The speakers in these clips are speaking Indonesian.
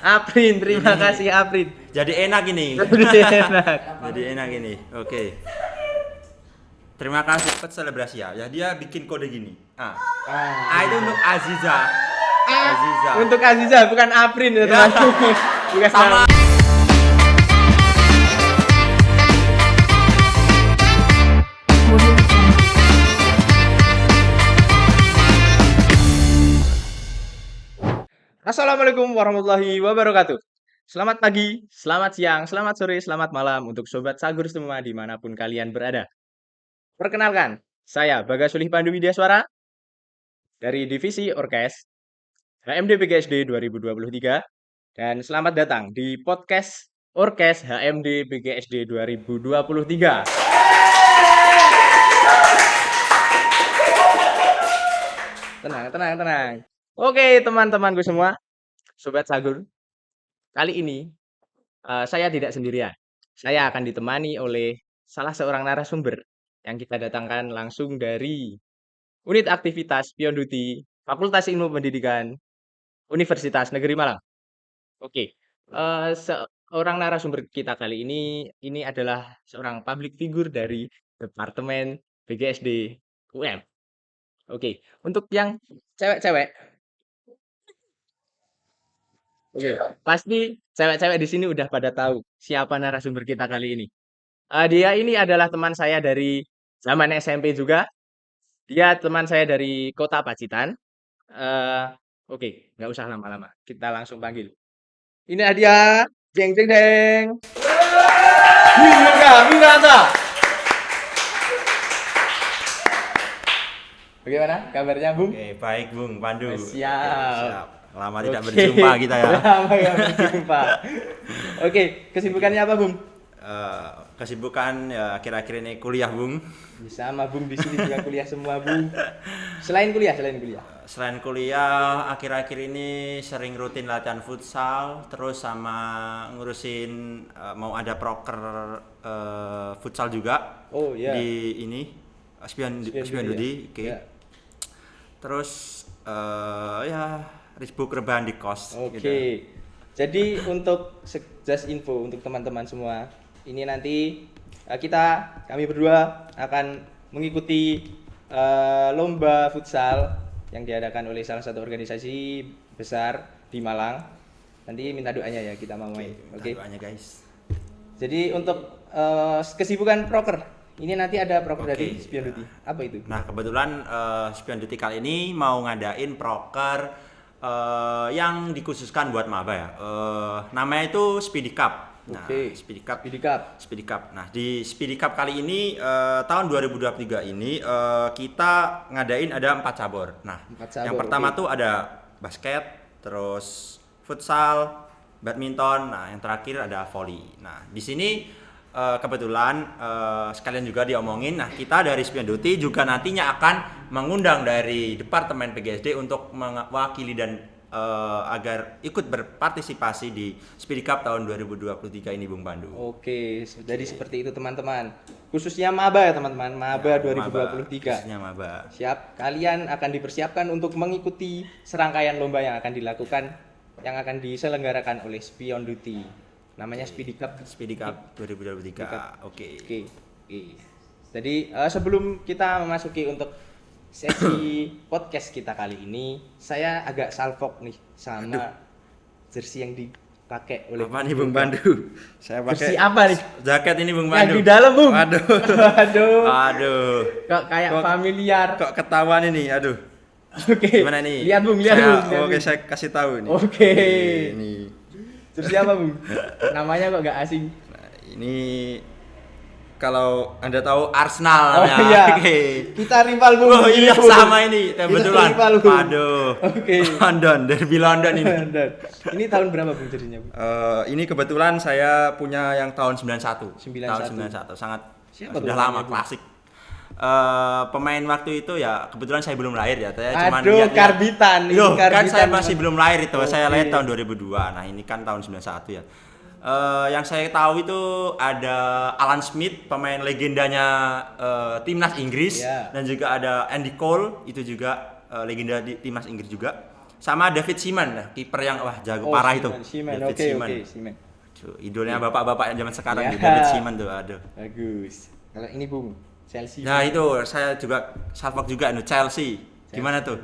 Aprin, terima kasih Aprin. Jadi enak ini. Enak. Jadi enak ini. Oke. Terima kasih buat selebrasi ya. Ya dia bikin kode gini. Itu untuk Aziza. Aziza. Untuk Aziza bukan Aprin ya Ya. teman. Bukan Sama. Assalamualaikum warahmatullahi wabarakatuh. Selamat pagi, selamat siang, selamat sore, selamat malam untuk Sobat Sagur semua dimanapun kalian berada. Perkenalkan, saya Bagas Sulih Pandu Widyaswara dari Divisi Orkes HMD PGSD 2023 dan selamat datang di podcast Orkes HMD PGSD 2023. Tenang. Oke, teman-temanku semua, Sobat Sagur. Kali ini saya tidak sendirian. Saya akan ditemani oleh salah seorang narasumber yang kita datangkan langsung dari Unit Aktivitas Pion Duty Fakultas Ilmu Pendidikan Universitas Negeri Malang. Oke, seorang narasumber kita kali ini adalah seorang public figure dari Departemen PGSD UM. Oke, untuk yang cewek-cewek, oke, pasti cewek-cewek di sini udah pada tahu siapa narasumber kita kali ini. Dia ini adalah teman saya dari zaman SMP juga. Dia teman saya dari Kota Pacitan. Oke, nggak usah lama-lama. Kita langsung panggil. Ini dia, jeng jeng deng. Winata. Bagaimana kabarnya, Bung? Oke, baik Bung Pandu. Siap. Lama tidak Oke. berjumpa kita ya. Lama nggak berjumpa. Oke, kesibukannya apa, Bung? Kesibukan ya akhir-akhir ini kuliah Bung. Sama Bung di sini juga kuliah semua, Bung. Selain kuliah. Selain kuliah akhir-akhir ini sering rutin latihan futsal, terus sama ngurusin mau ada proker futsal juga. Oh iya. Di ini Spion Dudi. Oke. Ya. Terus ya risbuk rebahan di kos. Oke. Gitu. Jadi untuk just info untuk teman-teman semua, ini nanti kami berdua akan mengikuti lomba futsal yang diadakan oleh salah satu organisasi besar di Malang. Nanti minta doanya ya kita mau main. Oke. Doanya guys. Jadi untuk kesibukan proker, ini nanti ada proker dari Spion Duty. Apa itu? Nah kebetulan Spion Duty kali ini mau ngadain proker yang dikhususkan buat maba ya. Namanya itu Speedy Cup. Nah, Oke. Speedy Cup. Speedy Cup. Nah, di Speedy Cup kali ini tahun 2023 ini kita ngadain ada 4 cabur. Nah, 4 cabur, yang pertama oke. tuh ada basket, terus futsal, badminton, nah yang terakhir ada volley. Nah, di sini kebetulan sekalian juga diomongin, nah kita dari Spion Duty juga nantinya akan mengundang dari Departemen PGSD untuk mewakili dan agar ikut berpartisipasi di Speedy Cup tahun 2023 ini Bung Pandu. Oke, jadi seperti itu teman-teman. Khususnya maba ya teman-teman, maba Ya, 2023. khususnya maba. Siap, kalian akan dipersiapkan untuk mengikuti serangkaian lomba yang akan dilakukan, yang akan diselenggarakan oleh Spion Duty. Namanya Speedy Cup. Speedy Cup 2023. Oke. Oke. Jadi sebelum kita memasuki untuk sesi podcast kita kali ini, saya agak salfok nih sama jersey yang dipakai oleh Apa nih Bung Pandu? Saya jersey pakai apa nih? jaket ini Bung Yang Pandu. di dalam, Bung. Aduh. Aduh. Kok kayak familiar. Kok ketahuan ini? Aduh. Oke. Gimana nih? Lihat, Bung. Oke, saya kasih tahu ini. Oke. Ini. Jersey apa, Bung? Namanya kok gak asing. Nah, ini kalau Anda tahu Arsenal Oh namanya. iya. Oke. Kita rival, Bung. Oh iya Bung. sama ini Kita kebetulan. rival, Bung. Aduh. Oke. London, derby London ini. Ini tahun berapa, Bung, jersey-nya, Bung? Ini kebetulan saya punya yang tahun 91. 91. Tahun 91 sangat Siapa sudah tuh lama namanya, Bung? klasik. Pemain waktu itu ya kebetulan saya belum lahir ya. Saya cuman Aduh, lihat-lihat. karbitan. Ini Loh, kan karbitan, saya masih teman. belum lahir itu. Saya Oke. lahir tahun 2002. Nah, ini kan tahun 91 ya. Yang saya tahu itu ada Alan Smith, pemain legendanya timnas Inggris, Iya. dan juga ada Andy Cole, itu juga legenda di timnas Inggris juga. sama David Seaman, kiper yang wah jago parah itu. Seaman. David Oke, Seaman. Seaman. Aduh, idolnya bapak-bapak yang zaman sekarang Ya. tuh, David Seaman tuh, aduh. Bagus. Kalau ini Bung, Chelsea. Nah itu saya juga salfok juga nih Chelsea. Gimana tuh?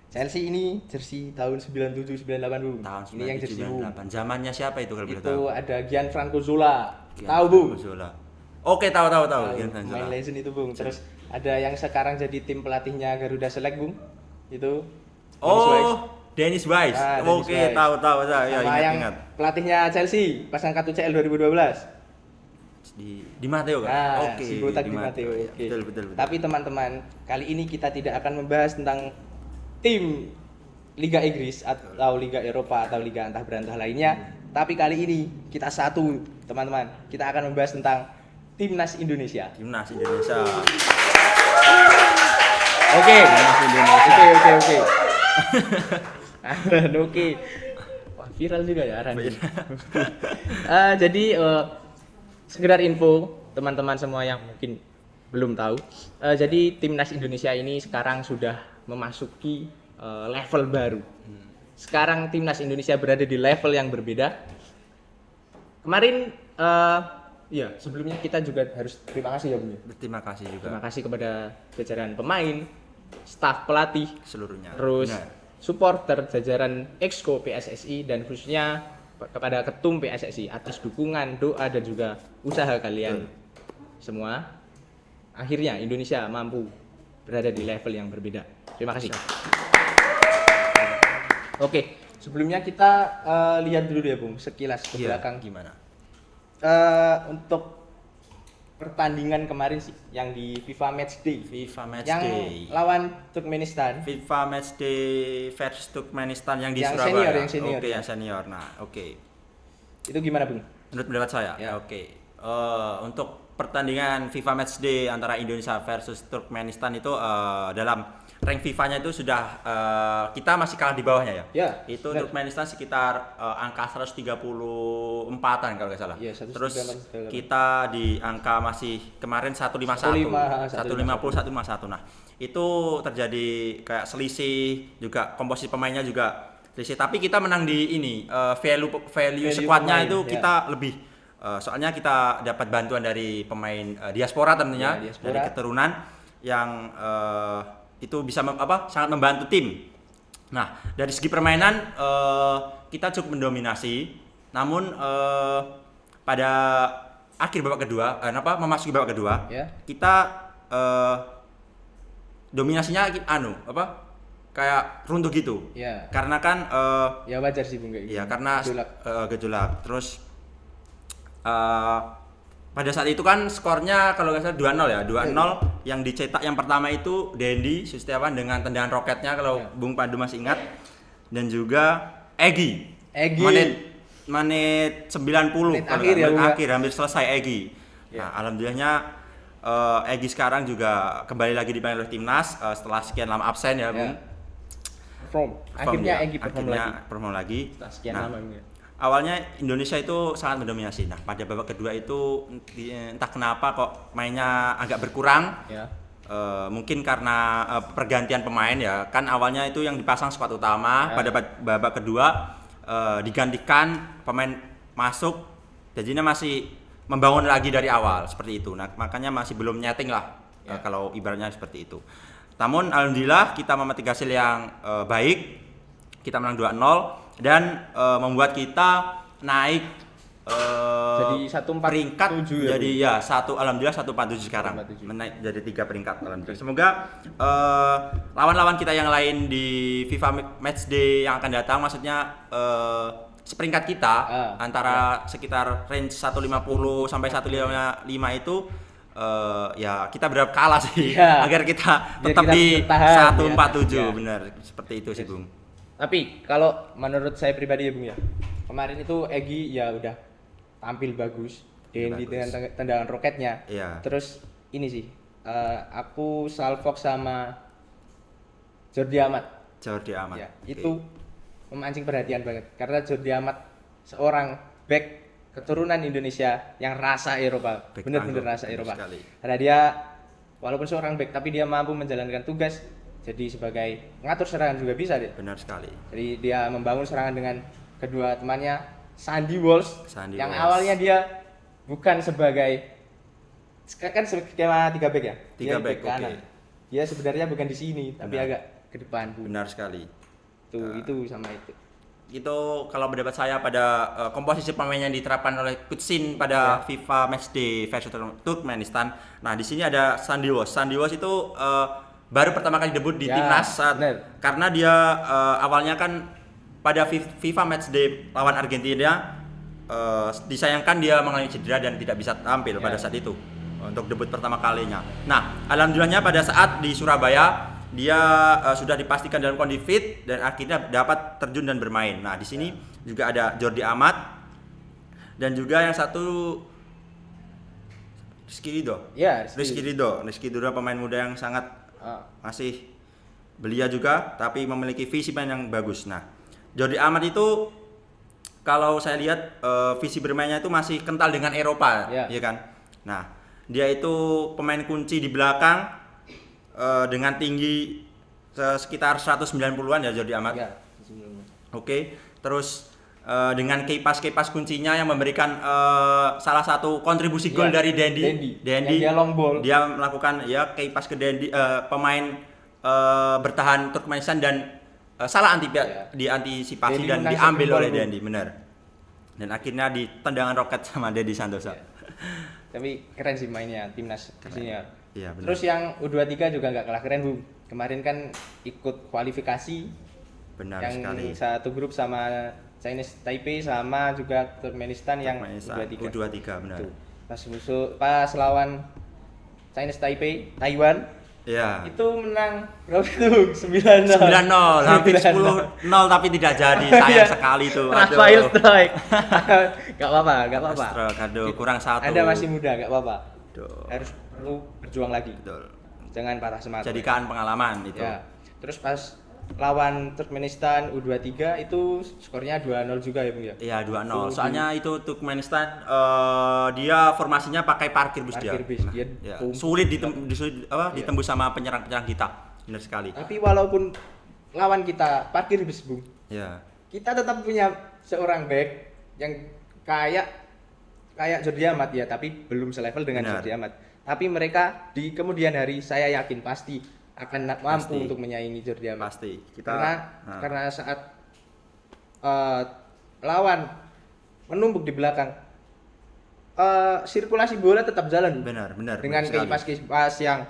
Chelsea ini jersey tahun 97 98 Bung. Tahun Ini yang jersey Bung. 1998. Zamannya siapa itu kalau boleh Itu tahu? ada Gianfranco Zola. Tahu Gianfranco Bung? Zola. Oke, tahu. Gianfranco Main Zola. legend itu Bung. Terus ada yang sekarang jadi tim pelatihnya Garuda Select Bung. Itu Dennis Wise. Oh, Dennis Wise. Ah, Dennis Oke, Wise. tahu saya. Ya, Sama yang ingat. pelatihnya Chelsea pas angkat UCL 2012. Di Matteo kan? Nah, Oke. si botak di Matteo, Matteo. ya. Oke. Betul. Tapi teman-teman, kali ini kita tidak akan membahas tentang tim Liga Inggris atau Liga Eropa atau Liga antah berantah lainnya. Tapi kali ini kita satu, teman-teman. Kita akan membahas tentang Timnas Indonesia. Timnas Indonesia. Oke. Timnas Indonesia. Oke. Oke. Wah, viral juga ya Aran. Jadi sekedar info teman-teman semua yang mungkin belum tahu. Jadi Timnas Indonesia ini sekarang sudah memasuki level baru. Sekarang Timnas Indonesia berada di level yang berbeda. Kemarin ya sebelumnya kita juga harus terima kasih ya Bung. Terima kasih juga Terima kasih kepada jajaran pemain, staf pelatih, seluruhnya. terus Benar. supporter jajaran Exco PSSI dan khususnya kepada ketum PSSI atas dukungan, doa dan juga usaha kalian semua. Akhirnya Indonesia mampu berada di level yang berbeda. Terima kasih. Oke, sebelumnya kita lihat dulu ya Bung, sekilas ke Iya, belakang gimana? untuk pertandingan kemarin sih yang di FIFA Matchday FIFA yang Matchday. lawan Turkmenistan. FIFA Matchday versus Turkmenistan yang di Yang Surabaya. senior, Oke, ya. yang senior. Nah, oke. Itu gimana Bung? Menurut pendapat saya, Ya. oke. Untuk pertandingan FIFA Matchday antara Indonesia versus Turkmenistan itu dalam rank FIFA-nya itu sudah kita masih kalah di bawahnya ya. Ya, Itu benar. Turkmenistan sekitar angka 134-an kalau nggak salah. Iya, 134. Terus kita di angka masih kemarin 151. 150 151. Nah, itu terjadi kayak selisih juga komposisi pemainnya juga selisih. Tapi kita menang di ini value squadnya pemain, itu ya. kita lebih soalnya kita dapat bantuan dari pemain diaspora tentunya Ya, diaspora. dari keturunan yang itu bisa sangat membantu tim. Nah, dari segi permainan kita cukup mendominasi, namun pada akhir babak kedua, memasuki babak kedua, Ya. kita dominasinya kayak runtuh gitu. Ya. Karena kan Ya wajar sih Bung kayak gitu. ya karena Gejolak. gejolak. Terus pada saat itu kan skornya kalau nggak salah 2-0 ya. 2-0 yang dicetak yang pertama itu Dendi Sustiawan dengan tendangan roketnya kalau Ya. Bung Pandu masih ingat. Dan juga Egy. Egy. Menit 90 Menit kalau akhir ya, menit Bung, ya. akhir hampir selesai Egy. Ya. Nah, alhamdulillahnya Egy sekarang juga kembali lagi dipanggil oleh timnas setelah sekian lama absen ya, Bung. Perform. Akhirnya Egy perform Akhirnya lagi. perform lagi. Setelah sekian Nah, lama Bung, ya. awalnya Indonesia itu sangat mendominasi. Nah, pada babak kedua itu entah kenapa kok mainnya agak berkurang. Ya. Mungkin karena pergantian pemain ya. Kan awalnya itu yang dipasang skuad utama, Ya. pada babak kedua digantikan pemain masuk, jadinya masih membangun lagi dari awal seperti itu. Nah, makanya masih belum nyeting lah Ya. kalau ibaratnya seperti itu. Namun alhamdulillah kita memetik hasil yang baik. Kita menang 2-0 dan membuat kita naik Jadi 147 peringkat ya, jadi ya alhamdulillah 147 sekarang 147. menaik jadi 3 peringkat alhamdulillah. Semoga lawan-lawan kita yang lain di FIFA Matchday yang akan datang maksudnya seperingkat kita antara sekitar range 150 sampai 155 itu ya kita berharap kalah sih Ya. agar kita Biar tetap kita di bertahan, 147 ya. benar seperti itu sih Bung. Tapi kalau menurut saya pribadi ya Bung ya, kemarin itu Egy ya udah tampil bagus, Dendi Bagus. dengan tendangan roketnya. Iya. Terus ini sih, aku salfok sama Jordi Amat. Jordi Amat. Ya, Oke. itu memancing perhatian banget karena Jordi Amat seorang back keturunan Indonesia yang rasa Eropa, Back bener-bener tangguh, rasa bener Eropa. sekali. Karena dia walaupun seorang back tapi dia mampu menjalankan tugas jadi sebagai ngatur serangan juga bisa deh. Benar sekali. Jadi dia membangun serangan dengan kedua temannya Sandy Walsh yang Walsh. awalnya dia bukan sebagai kan skema 3 back ya. Dia 3 back, di kanan. oke. Dia sebenarnya bukan di sini tapi Benar. agak ke depan. Benar sekali. Itu sama itu. Itu kalau pendapat saya pada komposisi pemain yang diterapkan oleh Kutsin pada FIFA Matchday versus Turkmenistan. Nah, di sini ada Sandy Walsh. Sandy Walsh itu baru pertama kali debut di timnas karena dia awalnya kan pada FIFA Matchday lawan Argentina disayangkan dia mengalami cedera dan tidak bisa tampil pada saat itu untuk debut pertama kalinya. Nah, alhamdulillahnya pada saat di Surabaya dia sudah dipastikan dalam kondisi fit dan akhirnya dapat terjun dan bermain. Nah, di sini juga ada Jordi Amat dan juga yang satu Rizky Ridho. Ya, Rizky Ridho pemain muda yang sangat masih belia juga tapi memiliki visi main yang bagus. Nah, Jordi Amat itu kalau saya lihat visi bermainnya itu masih kental dengan Eropa, ya kan? Nah, dia itu pemain kunci di belakang dengan tinggi sekitar 190-an ya Jordi Amat. Ya, Oke, terus dengan kipas kuncinya yang memberikan salah satu kontribusi gol dari Dendi. Dia long ball. Dia melakukan ya kipas ke Dendi, pemain bertahan Turkmenistan dan salah diantisipasi Dendi dan diambil oleh Dendi, benar. Dan akhirnya di tendangan roket sama Dendi Santosa. Tapi keren sih mainnya timnas senior. Iya, benar. Terus yang U23 juga nggak kalah keren, Bu. Kemarin kan ikut kualifikasi. Benar yang sekali. Satu grup sama Chinese Taipei sama juga Turkmenistan yang U23 benar. Tuh. Pas lawan Chinese Taipei, Taiwan. Iya. Itu menang berapa tuh? 9-0. 9-0, hampir 10-0 tapi tidak jadi. Sayang sekali tuh. Rafael strike. Gak apa-apa. Strike, aduh, kurang satu. Anda masih muda, gak apa-apa. Aduh. Harus perlu berjuang lagi. Betul. Jangan patah semangat. Jadikan pengalaman itu. Ya. Terus pas lawan Turkmenistan U23 itu skornya 2-0 juga ya, Bung ya? Iya, 2-0. Soalnya itu Turkmenistan dia formasinya pakai parkir bus dia. Ya. Sulit ditembus sama penyerang-penyerang kita. Benar sekali. Tapi walaupun lawan kita parkir bus, Bung. Ya. Kita tetap punya seorang back yang kayak Jordi Amat ya, tapi belum selevel dengan Jordi Amat. Tapi mereka di kemudian hari saya yakin pasti akan mampu untuk menyaingi Jordi Amat. Pasti. Karena saat lawan menumpuk di belakang, sirkulasi bola tetap jalan. Benar. Dengan kipas yang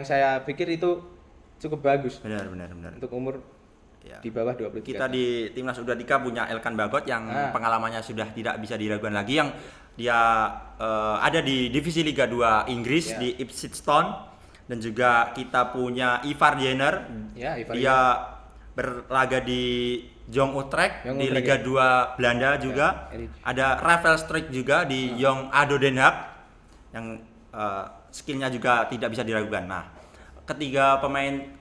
saya pikir itu cukup bagus. Benar. Untuk umur di bawah 23. Kita di timnas U23 punya Elkan Bagot yang pengalamannya sudah tidak bisa diragukan lagi, yang dia ada di divisi Liga 2 Inggris di Ipswich Town. Dan juga kita punya Ivar Jenner. Dia berlaga di Jong Utrecht di Liga 2 Belanda juga. Ada Rafael Struijk juga di Jong ADO Den Haag yang skillnya juga tidak bisa diragukan. Nah, ketiga pemain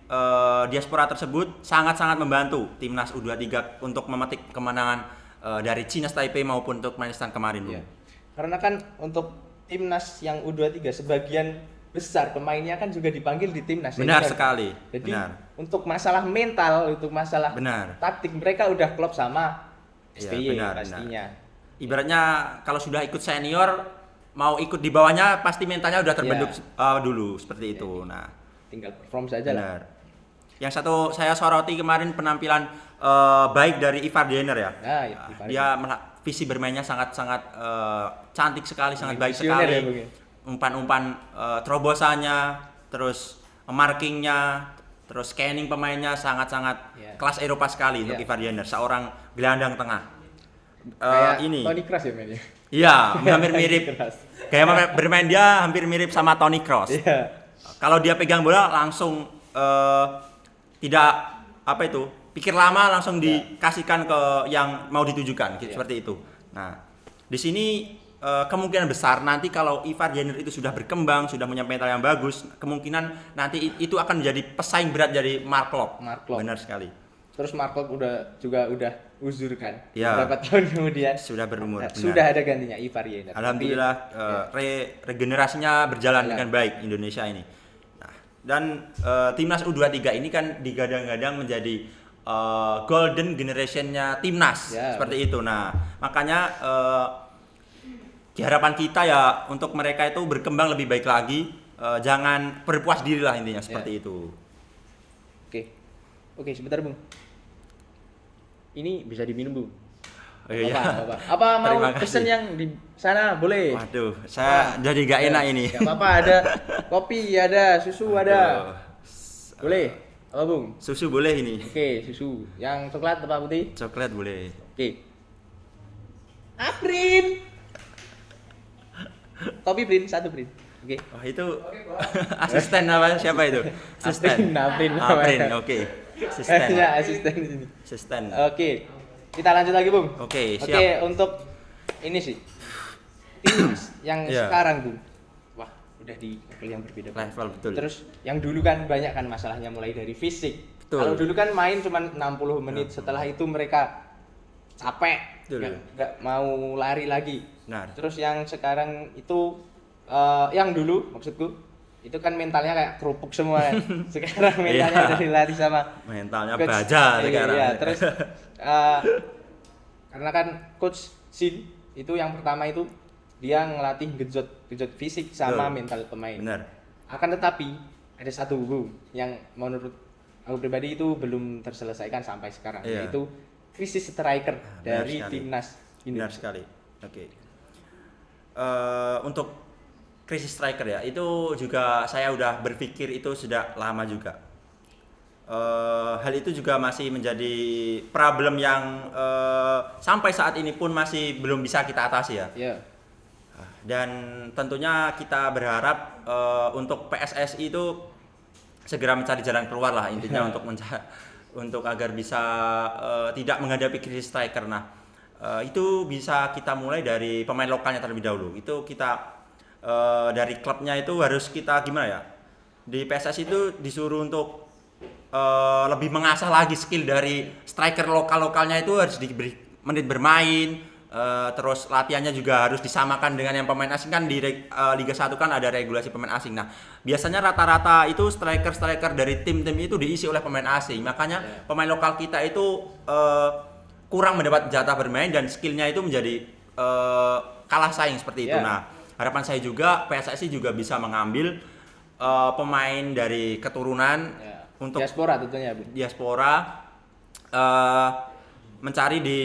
diaspora tersebut sangat-sangat membantu timnas U23 untuk memetik kemenangan dari Chinese Taipei maupun Turkmenistan kemarin. Karena kan untuk timnas yang U23 sebagian besar pemainnya kan juga dipanggil di timnas. Benar sekali. Jadi untuk masalah mental, untuk masalah taktik mereka udah klop sama SBY pastinya. Ibaratnya kalau sudah ikut senior, mau ikut di bawahnya pasti mentalnya udah terbentuk dulu seperti itu. Nah, tinggal perform saja lah. Yang satu saya soroti kemarin penampilan baik dari Ivar Jenner ya. Dia visi bermainnya sangat-sangat cantik sekali, sangat baik sekali. Umpan-umpan terobosannya, terus markingnya, terus scanning pemainnya sangat-sangat kelas Eropa sekali untuk Ivar Jenner, seorang gelandang tengah. Ini Toni Kroos ya mainnya. Iya, hampir mirip. Gaya bermain dia hampir mirip sama Toni Kroos. Kalau dia pegang bola langsung tidak pikir lama, langsung dikasihkan ke yang mau ditujukan, seperti itu. Nah, di sini kemungkinan besar nanti kalau Ivar Jenner itu sudah berkembang, sudah punya mental yang bagus, kemungkinan nanti itu akan menjadi pesaing berat dari Mark Klok. Benar sekali. Terus Mark Klok udah uzur kan? Beberapa tahun kemudian sudah berumur. Sudah ada gantinya Ivar Jenner. Alhamdulillah regenerasinya berjalan dengan baik Indonesia ini. Nah, Dan timnas U23 ini kan digadang-gadang menjadi golden generation-nya timnas Ya, seperti itu. Nah, makanya harapan kita ya untuk mereka itu berkembang lebih baik lagi, jangan berpuas diri lah intinya seperti itu. Oke. Oke, sebentar, Bung. Ini bisa diminum, Bung. Oh, iya. Apa mau Terima pesen kasih. yang di sana boleh? Waduh, saya jadi gak enak ini. Gak apa-apa, ada kopi, ada susu, ada. Aduh. Boleh. Apa, Bung? Susu boleh ini. Oke, susu. Yang coklat apa putih? Coklat boleh. Oke. Aprin. Kopi, Brin, satu, Brin. Oke. Wah, itu asisten apa siapa itu? Asisten. Aprin. Aprin, oke. Asisten. Ya, asisten di sini. Asisten. Oke. Kita lanjut lagi, Bung. Oke, Oke, siap. untuk ini sih. Timnas yang Iya. sekarang, Bung. Wah, udah di level yang berbeda. Bung. Level betul. Terus yang dulu kan banyak kan masalahnya mulai dari fisik. Betul. Kalau dulu kan main cuma 60 menit, setelah itu mereka capek, Betul. nggak mau lari lagi. Benar. Terus yang sekarang itu yang dulu maksudku itu kan mentalnya kayak kerupuk semua kan. Sekarang mentalnya Iya. dari lari sama Mentalnya coach. baja sekarang. Iya, terus karena kan coach Sin itu yang pertama itu dia ngelatih gejot fisik sama Betul. mental pemain. Benar. Akan tetapi ada satu Bung yang menurut aku pribadi itu belum terselesaikan sampai sekarang, Iya. yaitu krisis striker Benar dari sekali. timnas Benar Indonesia. sekali. Oke. Untuk krisis striker ya, itu juga saya udah berpikir itu sudah lama juga. Hal itu juga masih menjadi problem yang sampai saat ini pun masih belum bisa kita atasi ya. Iya. Dan tentunya kita berharap untuk PSSI itu segera mencari jalan keluar lah intinya untuk agar bisa tidak menghadapi krisis striker. Nah, itu bisa kita mulai dari pemain lokalnya terlebih dahulu. Itu kita dari klubnya itu harus kita gimana ya? Di PSSI itu disuruh untuk lebih mengasah lagi skill dari striker lokalnya itu harus diberi menit bermain. Terus latihannya juga harus disamakan dengan yang pemain asing kan di Liga 1 kan ada regulasi pemain asing. Nah, biasanya rata-rata itu striker dari tim-tim itu diisi oleh pemain asing. Makanya pemain lokal kita itu kurang mendapat jatah bermain dan skillnya itu menjadi kalah saing seperti itu. Yeah. Nah, harapan saya juga PSSI juga bisa mengambil pemain dari keturunan untuk diaspora tentunya, Bu. diaspora mencari di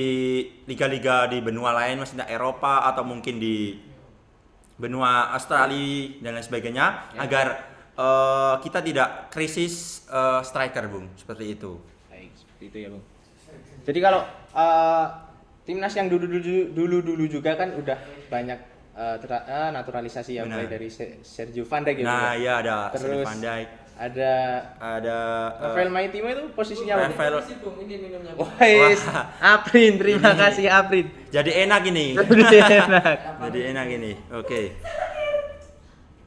liga-liga di benua lain, maksudnya Eropa atau mungkin di benua Australia dan lain sebagainya, agar kita tidak krisis striker, Bung, seperti itu. Baik, seperti itu ya, Bung. Jadi kalau timnas yang dulu juga kan udah banyak naturalisasi ya, Benar. mulai dari Sergio Van Dijk gitu. Nah, ya ada Sergio Terus Van Dijk, ada ada Rafael Maitimo itu posisinya apa? Rafael. Ini minumnya. Wais, Aprin, terima kasih Aprin. Jadi enak ini. Jadi enak. Jadi enak ini. Oke.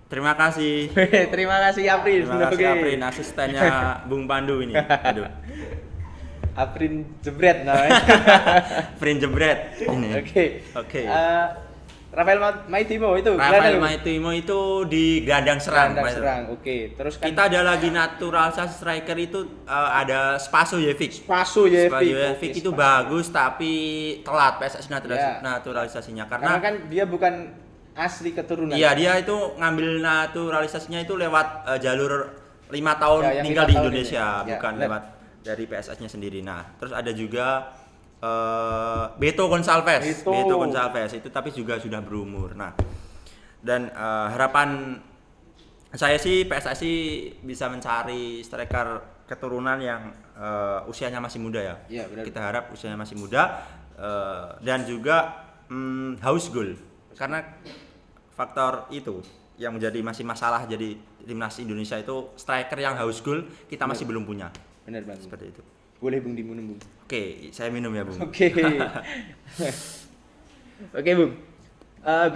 Terima kasih. Terima kasih Aprin. Terima kasih Oke. Aprin, asistennya Bung Pandu ini. Aduh. Aprin jebret namanya. Aprin jebret ini. Oke. Oke. Rafael Maitimo itu Rafael gelandang. Maitimo itu di gelandang serang. Gelandang serang. Oke. Terus kan Kita ada lagi naturalisasi striker itu ada Spasojevic. Spasojevic itu bagus tapi telat PSSI Ya. naturalisasinya karena karena kan dia bukan asli keturunan. iya dia itu ngambil naturalisasinya itu lewat jalur 5 tahun Ya, yang tinggal 5 di tahun Indonesia, ini. Ya, bukan benar. lewat dari PSS-nya sendiri. Nah, terus ada juga Beto Gonçalves. Beto. Beto Gonçalves itu tapi juga sudah berumur. Nah, dan harapan saya sih PSSI bisa mencari striker keturunan yang usianya masih muda ya. Iya, benar. Kita harap usianya masih muda dan juga haus gol. Karena faktor itu yang menjadi masih masalah jadi timnas Indonesia itu striker yang haus gol kita masih belum punya. Benar Bang. Seperti itu. Boleh Bung diminum Bung. Oke, saya minum ya, Bung. Oke. Oke Bung.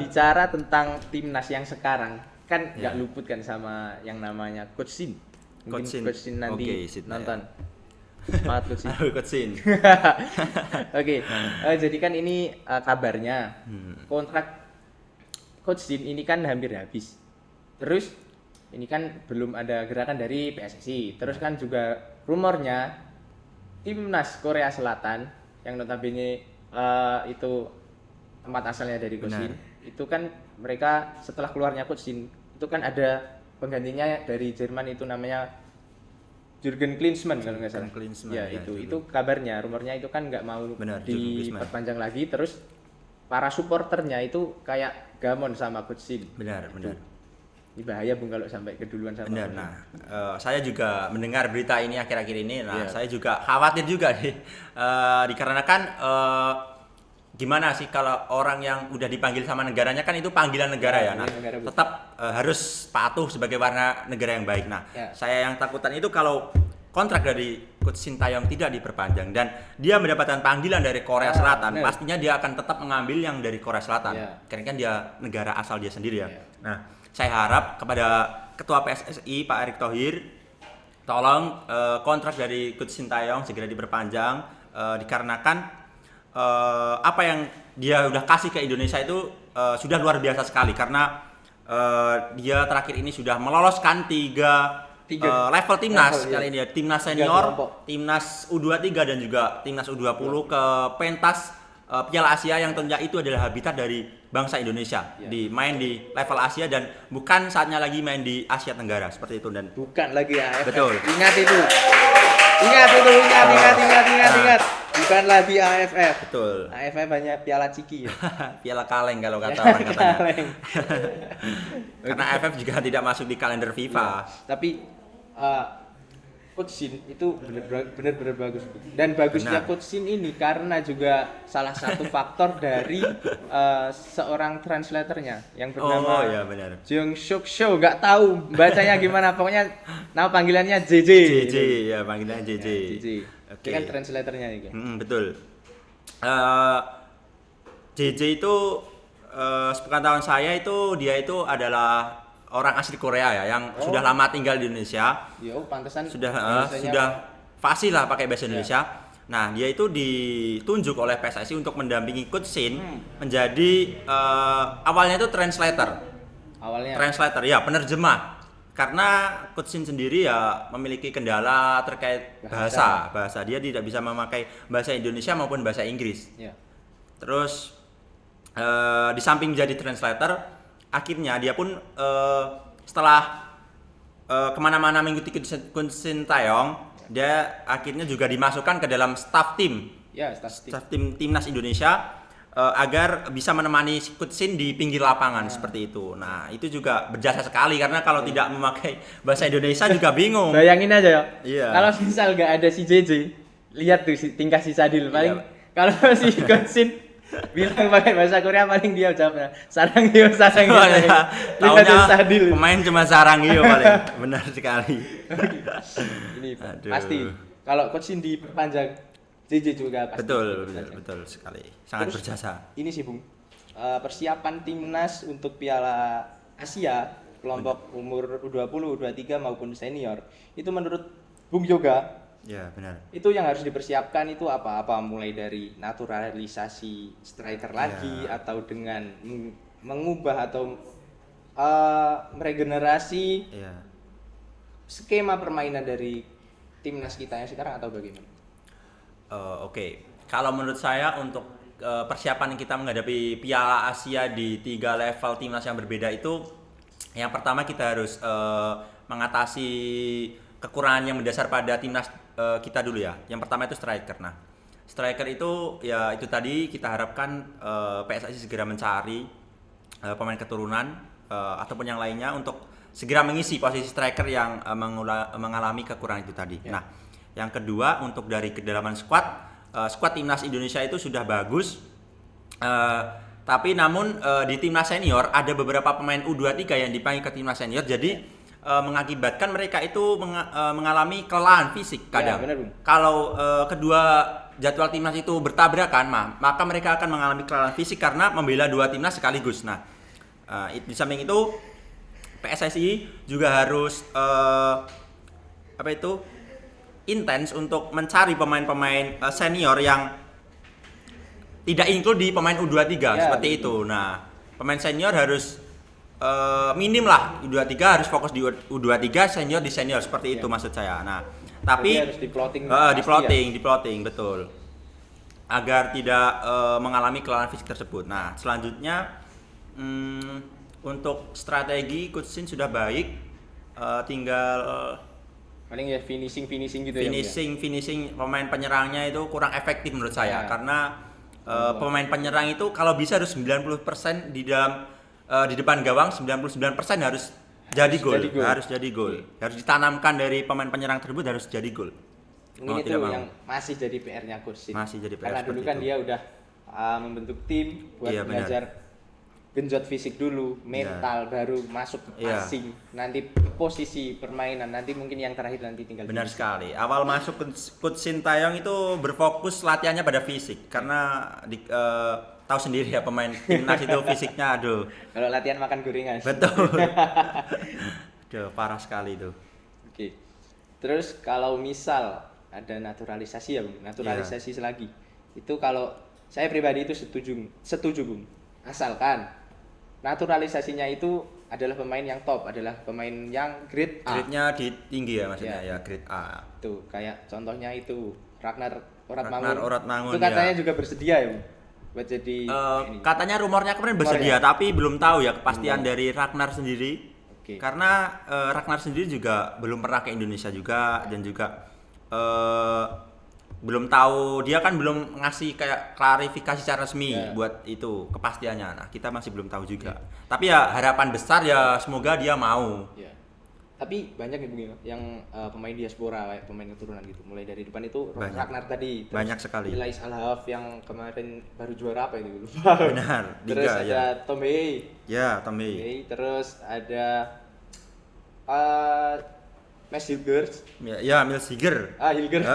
Bicara tentang timnas yang sekarang kan nggak Ya. luput kan sama yang namanya Coach Sin. Mungkin Coach Sin. Coach Sin nanti Oke, Sin, nonton. Semangat Coach Sin. Aduh, Coach Sin. Oke, jadi kan ini kabarnya kontrak Coach Sin ini kan hampir habis. Terus ini kan belum ada gerakan dari PSSI. Terus kan juga rumornya timnas Korea Selatan yang notabene itu tempat asalnya dari Coach Benar. Shin, itu kan mereka setelah keluarnya Coach Shin itu kan ada penggantinya dari Jerman itu namanya Jurgen Klinsmann kalau nggak salah. Klinsmann, Ya, ya, itu kabarnya, rumornya itu kan nggak mau Benar, Jurgen Klinsmann. diperpanjang lagi, terus para supporternya itu kayak gamon sama Coach Shin. Benar. Ini bahaya Bung kalau sampai keduluan sama Benar. Coach Shin. Nah, saya juga mendengar berita ini akhir-akhir ini. Nah, Iya. saya juga khawatir juga nih, dikarenakan gimana sih kalau orang yang udah dipanggil sama negaranya kan itu panggilan negara Ya, ya. Nah, negara, betul. tetap harus patuh sebagai warga negara yang baik. Nah, Ya. saya yang takutan itu kalau kontrak dari Coach Sintayong tidak diperpanjang dan dia mendapatkan panggilan dari Korea Selatan, benar. pastinya dia akan tetap mengambil yang dari Korea Selatan. Ya. Karena kan dia negara asal dia sendiri ya. Ya. Nah, saya harap kepada Ketua PSSI Pak Erick Thohir, tolong kontrak dari Coach Sintayong segera diperpanjang, dikarenakan apa yang dia udah kasih ke Indonesia itu sudah luar biasa sekali, karena dia terakhir ini sudah meloloskan tiga level timnas. level, Kali ini ya, timnas Tiga senior, kelompok. timnas U23 dan juga timnas U20 ke pentas Piala Asia, yang tentunya itu adalah habitat dari bangsa Indonesia. Ya. Main di level Asia dan bukan saatnya lagi main di Asia Tenggara seperti itu. Dan Bukan lagi AFF. Betul. Ingat itu. Ingat. Bukan lagi AFF. betul. AFF hanya Piala Ciki ya. Piala kaleng kalau kata orang katanya. Kaleng. Karena AFF juga tidak masuk di kalender FIFA. Tapi Coach Shin itu benar-benar bagus. Dan bagusnya Benar. Coach Shin ini karena juga salah satu faktor dari seorang translatornya yang bernama Oh iya benar. Jung Suk Sho, nggak tahu bacanya gimana, pokoknya nama panggilannya JJ. JJ ya, panggilannya JJ. Ya, JJ. Oke. Dia kan translatornya itu. Betul. JJ itu sepengetahuan saya itu dia itu adalah orang asli Korea ya, yang sudah lama tinggal di Indonesia. Ya, pantesan Sudah fasih lah pakai bahasa Indonesia. Nah, dia itu ditunjuk oleh PSSI untuk mendampingi Coach Shin menjadi awalnya itu translator. awalnya. Translator ya, penerjemah. Karena Coach Shin sendiri ya memiliki kendala terkait bahasa. Dia tidak bisa memakai bahasa Indonesia maupun bahasa Inggris. Ya. Terus di samping menjadi translator, akhirnya dia pun setelah kemana-mana mengikuti Coach Sintayong, dia akhirnya juga dimasukkan ke dalam staff tim Ya, statistik. timnas Indonesia, agar bisa menemani Coach Shin di pinggir lapangan seperti itu. Nah, itu juga berjasa sekali karena kalau tidak memakai bahasa Indonesia juga bingung. Bayangin aja ya. Iya. Kalau misal nggak ada si JJ, lihat tuh tingkah si Sadil paling. Iya. Kalau si Coach Shin bilang pakai bahasa Korea, paling dia jawabnya sarang yo. Oh, ya. Lihat Taunya tuh Sadil. pemain cuma Sarangio paling. Benar sekali. Ini Aduh. pasti kalau Coach Shin diperpanjang, JJ juga pasti. Betul sekali. Sangat Terus, berjasa. Ini sih Bung, persiapan timnas untuk Piala Asia kelompok umur U20, U23 maupun senior itu menurut Bung Yoga Ya, benar. itu yang harus dipersiapkan itu apa mulai dari naturalisasi striker lagi atau dengan mengubah atau meregenerasi Iya. skema permainan dari timnas kita yang sekarang atau bagaimana? Oke. Kalau menurut saya untuk persiapan kita menghadapi Piala Asia di 3 level timnas yang berbeda itu, yang pertama kita harus mengatasi kekurangan yang mendasar pada timnas kita dulu ya. Yang pertama itu striker. Nah, striker itu ya itu tadi kita harapkan PSSI segera mencari pemain keturunan ataupun yang lainnya untuk segera mengisi posisi striker yang mengalami kekurangan itu tadi. Nah, yang kedua untuk dari kedalaman squad timnas Indonesia itu sudah bagus. Tapi namun di timnas senior ada beberapa pemain U23 yang dipanggil ke timnas senior, jadi mengakibatkan mereka itu mengalami kelelahan fisik kadang. Ya, benar, Bung. Kalau kedua jadwal timnas itu bertabrakan, maka mereka akan mengalami kelelahan fisik karena membela dua timnas sekaligus. Nah, di samping itu PSSI juga harus intens untuk mencari pemain-pemain senior yang tidak include di pemain U23 Ya, seperti betul. itu. Nah, pemain senior harus minim lah U23 harus fokus di U23, senior di senior seperti itu maksud saya. Nah, tapi Berarti harus diplotting di plotting betul. Agar tidak mengalami kelelahan fisik tersebut. Nah, selanjutnya untuk strategi Coach Shin sudah baik, tinggal paling ya finishing gitu ya. finishing pemain penyerangnya itu kurang efektif menurut saya Ya. karena pemain penyerang itu kalau bisa harus 90% di dalam di depan gawang 99% harus jadi gol. Harus jadi gol. Harus ditanamkan dari pemain penyerang tersebut harus jadi gol. Mungkin itu yang masih jadi PR-nya Coach Shin. Masih jadi PR Karena dulu kan itu. dia udah membentuk tim buat Iya, benar. belajar genjot fisik dulu, mental, baru masuk Iya. passing, nanti posisi permainan, nanti mungkin yang terakhir nanti tinggal Benar finishing. sekali. Awal masuk Coach Sintayong itu berfokus latihannya pada fisik karena tahu sendiri ya pemain timnas itu fisiknya aduh. Kalau latihan makan gorengan. Betul. Aduh, parah sekali itu. Oke. Terus kalau misal ada naturalisasi ya, Bung. Naturalisasi Iya. selagi. Itu kalau saya pribadi itu setuju, Bung. Asalkan naturalisasinya itu adalah pemain yang top, adalah pemain yang grade A. Grade-nya tinggi ya maksudnya Iya. ya grade A. Tuh, kayak contohnya itu Ragnar Ragnar Oratmangun, Itu katanya ya. juga bersedia ya, Bung, buat jadi ini. Katanya rumornya kemarin Rumor bersedia ya? tapi belum tahu ya kepastian dari Ragnar sendiri. Oke. Karena Ragnar sendiri juga belum pernah ke Indonesia juga dan juga belum tahu, dia kan belum ngasih kayak klarifikasi secara resmi Ya. buat itu kepastiannya. Nah, kita masih belum tahu juga. Tapi ya harapan besar ya semoga dia mau. Ya. Tapi banyak ya Bung ya, yang pemain diaspora kayak pemain keturunan gitu. Mulai dari depan itu Banyak. Ragnar tadi. terus Banyak sekali. Ilais Alhaf yang kemarin baru juara apa itu lupa. Benar, Terus Liga, ada ya. Tomei. Ya, Tommy. Terus ada uh, Mes Hilgers. Ya, Milsiger. Hilgers.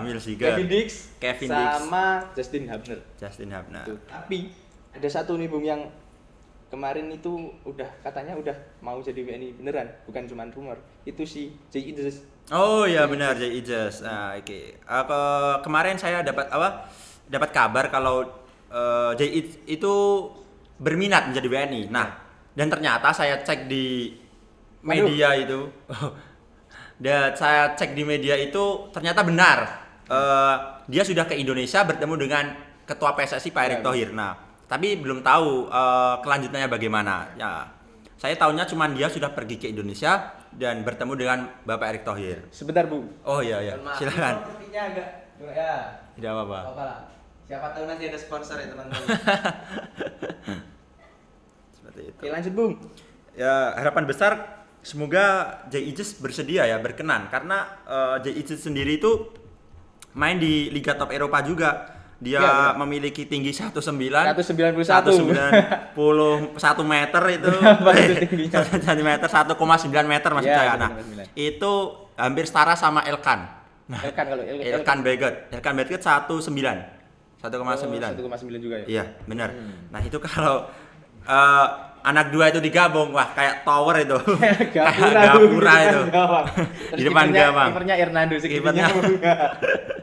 Milsiger. Kevin Dix. Kevin Dix. sama Justin Hubner. Justin Hubner. Tuh. Tapi ada satu nih Bung yang kemarin itu katanya udah mau jadi WNI beneran, bukan cuma rumor. Itu si Jay Idris. Oh iya benar Jay Ijaz. Nah, oke. Kemarin saya dapat kabar kalau Jay Ijaz itu berminat menjadi WNI. Nah, dan ternyata saya cek di media itu. Dan saya cek di media itu ternyata benar. Dia sudah ke Indonesia bertemu dengan Ketua PSSI Pak Erick Thohir. Nah, tapi belum tahu kelanjutannya bagaimana. Ya, saya tahunya cuma dia sudah pergi ke Indonesia dan bertemu dengan Bapak Erick Thohir. Sebentar Bu. Oh iya ya, silakan. Sepertinya agak ya. Tidak apa-apa. Apa lah. Siapa tahu nanti ada sponsor ya teman-teman. Seperti itu. Oke lanjut Bung. Ya, harapan besar semoga Jay Ijaz bersedia ya, berkenan karena Jay Ijaz sendiri itu main di Liga Top Eropa juga. Dia Ya, memiliki tinggi 19 191. 191 meter itu. Berapa itu tingginya? Centimeter 1,9 meter maksud Ya, saya. Nah, 1,9. itu hampir setara sama Elkan. Nah, Elkan kalau Elkan Beget 19. 1,9 juga ya. Iya, benar. Nah, itu kalau anak dua itu digabung, wah kayak tower itu. Kayak gapura itu. Di depan gawang. Kipernya Hernando Kipernya. segitunya.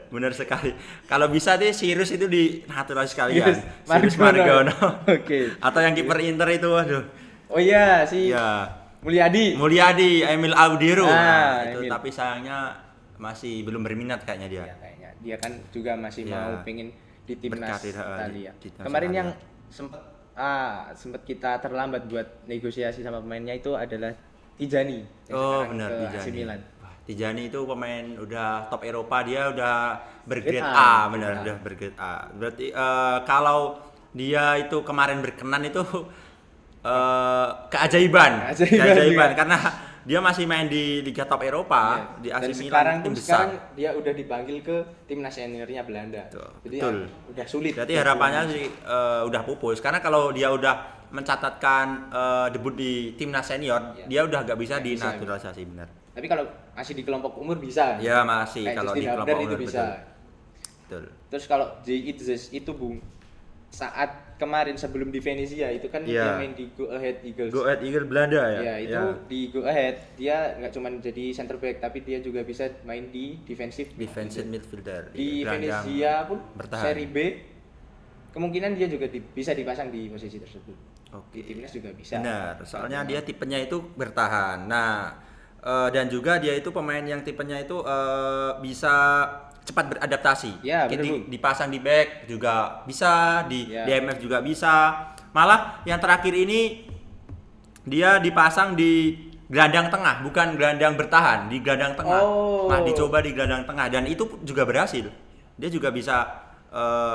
Benar sekali. Kalau bisa sih Sirius itu di naturalis sekalian. Yes, Sirius Margono. Margono. Oke. Atau yang kiper Inter itu, aduh. Oh iya si Ya, Mulyadi. Mulyadi, Emil Audiru. Nah, itu Emil. tapi sayangnya masih belum berminat kayaknya dia. Ya, kayaknya dia kan juga masih Ya. mau pengen di timnas Berkarir, Italia. di timnas Kemarin Italia. yang sempat kita terlambat buat negosiasi sama pemainnya itu adalah Tijani. yang Oh, sekarang benar ke AC Tijani. Milan. Wah, Tijani itu pemain udah top Eropa, dia udah bergrade Grade A, A. benar, udah bergrade A. Berarti kalau dia itu kemarin berkenan itu keajaiban Keajaiban juga. karena dia masih main di Liga Top Eropa di AC Dan Milan sekarang tim pun besar. sekarang dia udah dipanggil ke timnas seniornya Belanda. Betul, Jadi betul. ya, udah sulit. Berarti harapannya sih udah pupus karena kalau dia udah mencatatkan debut di timnas senior, Iya. dia udah gak bisa Nggak bisa, dinaturalisasi benar. Tapi kalau masih di kelompok umur bisa. Ya masih Kayak kalau Justin di Hubner kelompok itu umur bisa. betul. Terus kalau Jay Itzes itu Bung, saat kemarin sebelum di Venezia itu kan Iya. dia main di Go Ahead Eagles. Go Ahead Eagle Belanda ya. Ya, itu di Go Ahead dia nggak cuma jadi center back tapi dia juga bisa main di defensive defensive midfielder. di Gelandang Venezia pun bertahan. seri B kemungkinan dia juga bisa dipasang di posisi tersebut. Oke. Di timnas juga bisa. Benar, soalnya dia tipenya itu bertahan. Nah, dan juga dia itu pemain yang tipenya itu bisa cepat beradaptasi. Ya, benar, Bung. Dipasang di back juga bisa, di Ya. DMF juga bisa. Malah yang terakhir ini dia dipasang di gelandang tengah, bukan gelandang bertahan, di gelandang tengah. Oh. Nah, dicoba di gelandang tengah dan itu juga berhasil. Dia juga bisa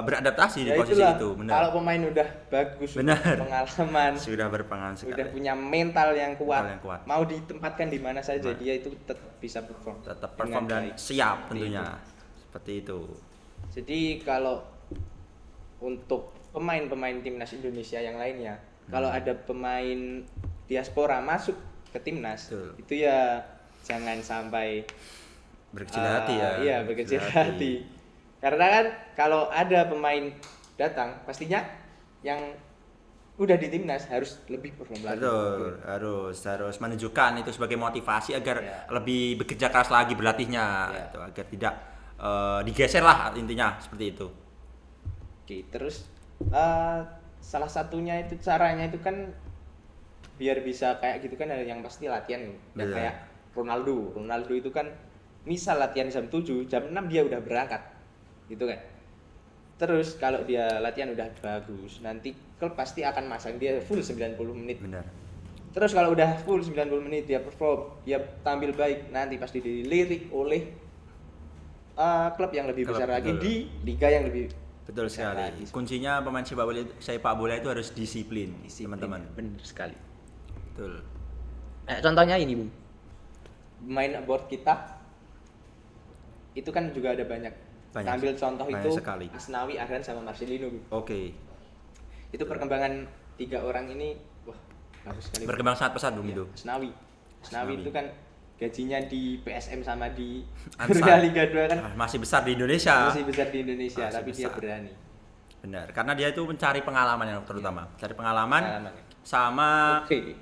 beradaptasi di Ya posisi itulah, itu, benar. kalau pemain udah bagus, Benar. udah pengalaman, Sudah berpengalaman sekali. udah punya mental yang kuat, Mental yang kuat. mau ditempatkan di mana saja Nah. dia itu tetap bisa perform. Tetap dengan perform dan baik. siap Seperti tentunya. itu. Seperti itu. Jadi kalau untuk pemain-pemain timnas Indonesia yang lainnya, kalau ada pemain diaspora masuk ke timnas, Betul. itu ya jangan sampai Berkecil hati ya. Iya, berkecil hati. Karena kan kalau ada pemain datang, pastinya yang udah di timnas harus lebih perform lagi. Betul, harus menunjukkan itu sebagai motivasi agar Ya. lebih bekerja keras lagi berlatihnya, Ya. gitu, agar tidak digeser lah intinya seperti itu. Oke, terus salah satunya itu caranya itu kan biar bisa kayak gitu kan ada yang pasti latihan ya. Betul. Kayak Ronaldo itu kan misal latihan jam 7, jam 6 dia udah berangkat. Gitu kan. Terus kalau dia latihan udah bagus, nanti klub pasti akan masang dia full 90 menit. Benar. Terus kalau udah full 90 menit dia perform, dia tampil baik, nanti pasti dilirik oleh klub yang lebih Klub, besar lagi betul. di liga yang lebih Betul besar sekali. lagi. Kuncinya pemain sepak bola itu harus disiplin, teman-teman. Bener sekali. Betul. Contohnya ini, Bung. Main aboard kita itu kan juga ada banyak. Ambil contoh banyak itu sekali. Asnawi, Arhan sama Marcelino, Bung. Oke. Itu perkembangan 3 orang ini wah bagus sekali. Berkembang sangat pesat Bung Iya, itu. Asnawi Asnawi. itu kan gajinya di PSM sama di Ansar. Liga 2 kan Masih besar di Indonesia. masih besar di Indonesia, Masih tapi dia besar. berani. Benar, karena dia itu mencari pengalaman yang terutama. Cari pengalaman Pengalaman. sama Oke.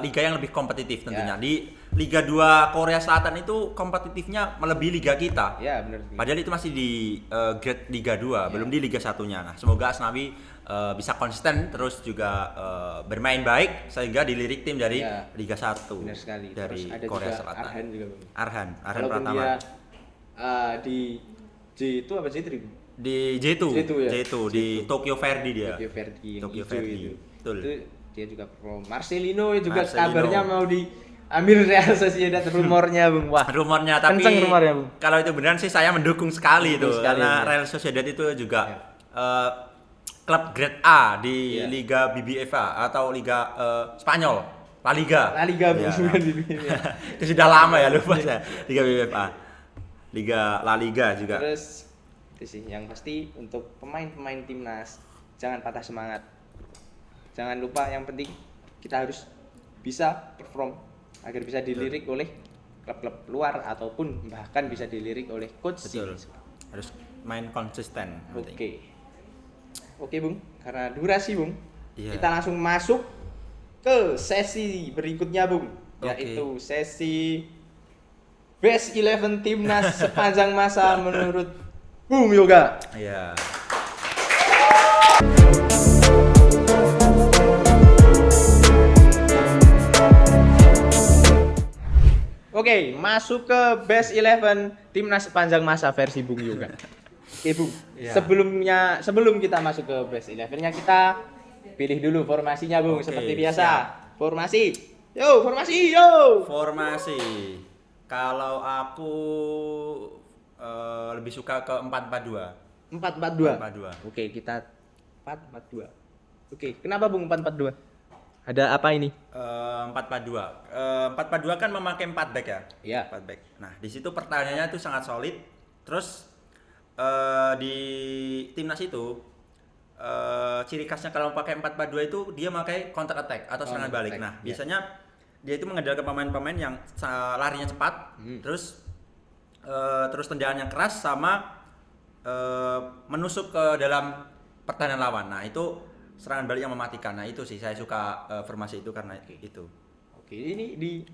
liga yang lebih kompetitif tentunya. Ya. Di Liga 2 Korea Selatan itu kompetitifnya melebihi liga kita. Ya, benar. Padahal itu masih di grade Liga 2, Ya. belum di Liga 1-nya. Nah, semoga Asnawi bisa konsisten terus juga bermain baik sehingga dilirik tim dari Ya. Liga 1 Benar sekali. dari Terus ada Korea juga Selatan. Arhan juga, Bung. Arhan Walaupun Pratama. dia di J itu apa J3? Di J2, J2 ya? J2 di Tokyo Verde dia. Tokyo Verde yang Tokyo hijau Verde. itu. Betul. Itu dia juga pro. Marcelino juga Marcelino. kabarnya mau diambil Real Sociedad rumornya, Bung. Wah. Rumornya, tapi Kenceng rumornya, Bung. kalau itu beneran sih saya mendukung sekali itu Mendukung sekali, karena ya. Real Sociedad itu juga Ya. klub grade A di Ya. Liga BBVA atau Liga Spanyol, La Liga. La Liga, Bung. Ya, Bukan nah. di sini, ya. Itu sudah lama ya lupa saya. Liga BBVA. Liga La Liga juga. Terus itu sih yang pasti untuk pemain-pemain timnas jangan patah semangat. Jangan lupa yang penting kita harus bisa perform agar bisa dilirik oleh klub-klub luar ataupun bahkan bisa dilirik oleh coach. Betul. Harus main konsisten. penting. Oke, Bung. Karena durasi, Bung. Iya. Kita langsung masuk ke sesi berikutnya, Bung. Oke. Yaitu sesi Best 11 Timnas sepanjang masa menurut Bung Yoga. Iya. Oke, masuk ke Best 11 Timnas sepanjang masa versi Bung Yoga. Oke, Bung. Iya. Sebelum kita masuk ke Best 11-nya kita pilih dulu formasinya, Bung, Oke, seperti biasa. siap. Formasi. Yo, formasi, yo. Formasi. Kalau aku lebih suka ke 4-4-2. 4-4-2. 4-4-2. Oke, kita 4-4-2. Oke, kenapa Bung 4-4-2? Ada apa ini? 4-4-2. 4-4-2 kan memakai 4 back ya? Iya. 4 back. Nah, di situ pertahanannya itu sangat solid. Terus di timnas itu ciri khasnya kalau pakai 4-4-2 itu dia pakai counter attack atau serangan Counter balik. attack, Nah, ya. biasanya dia itu mengandalkan pemain-pemain yang larinya cepat, terus tendangannya keras sama menusuk ke dalam pertahanan lawan. Nah, itu serangan balik yang mematikan. Nah, itu sih saya suka formasi itu karena itu. Oke, ini di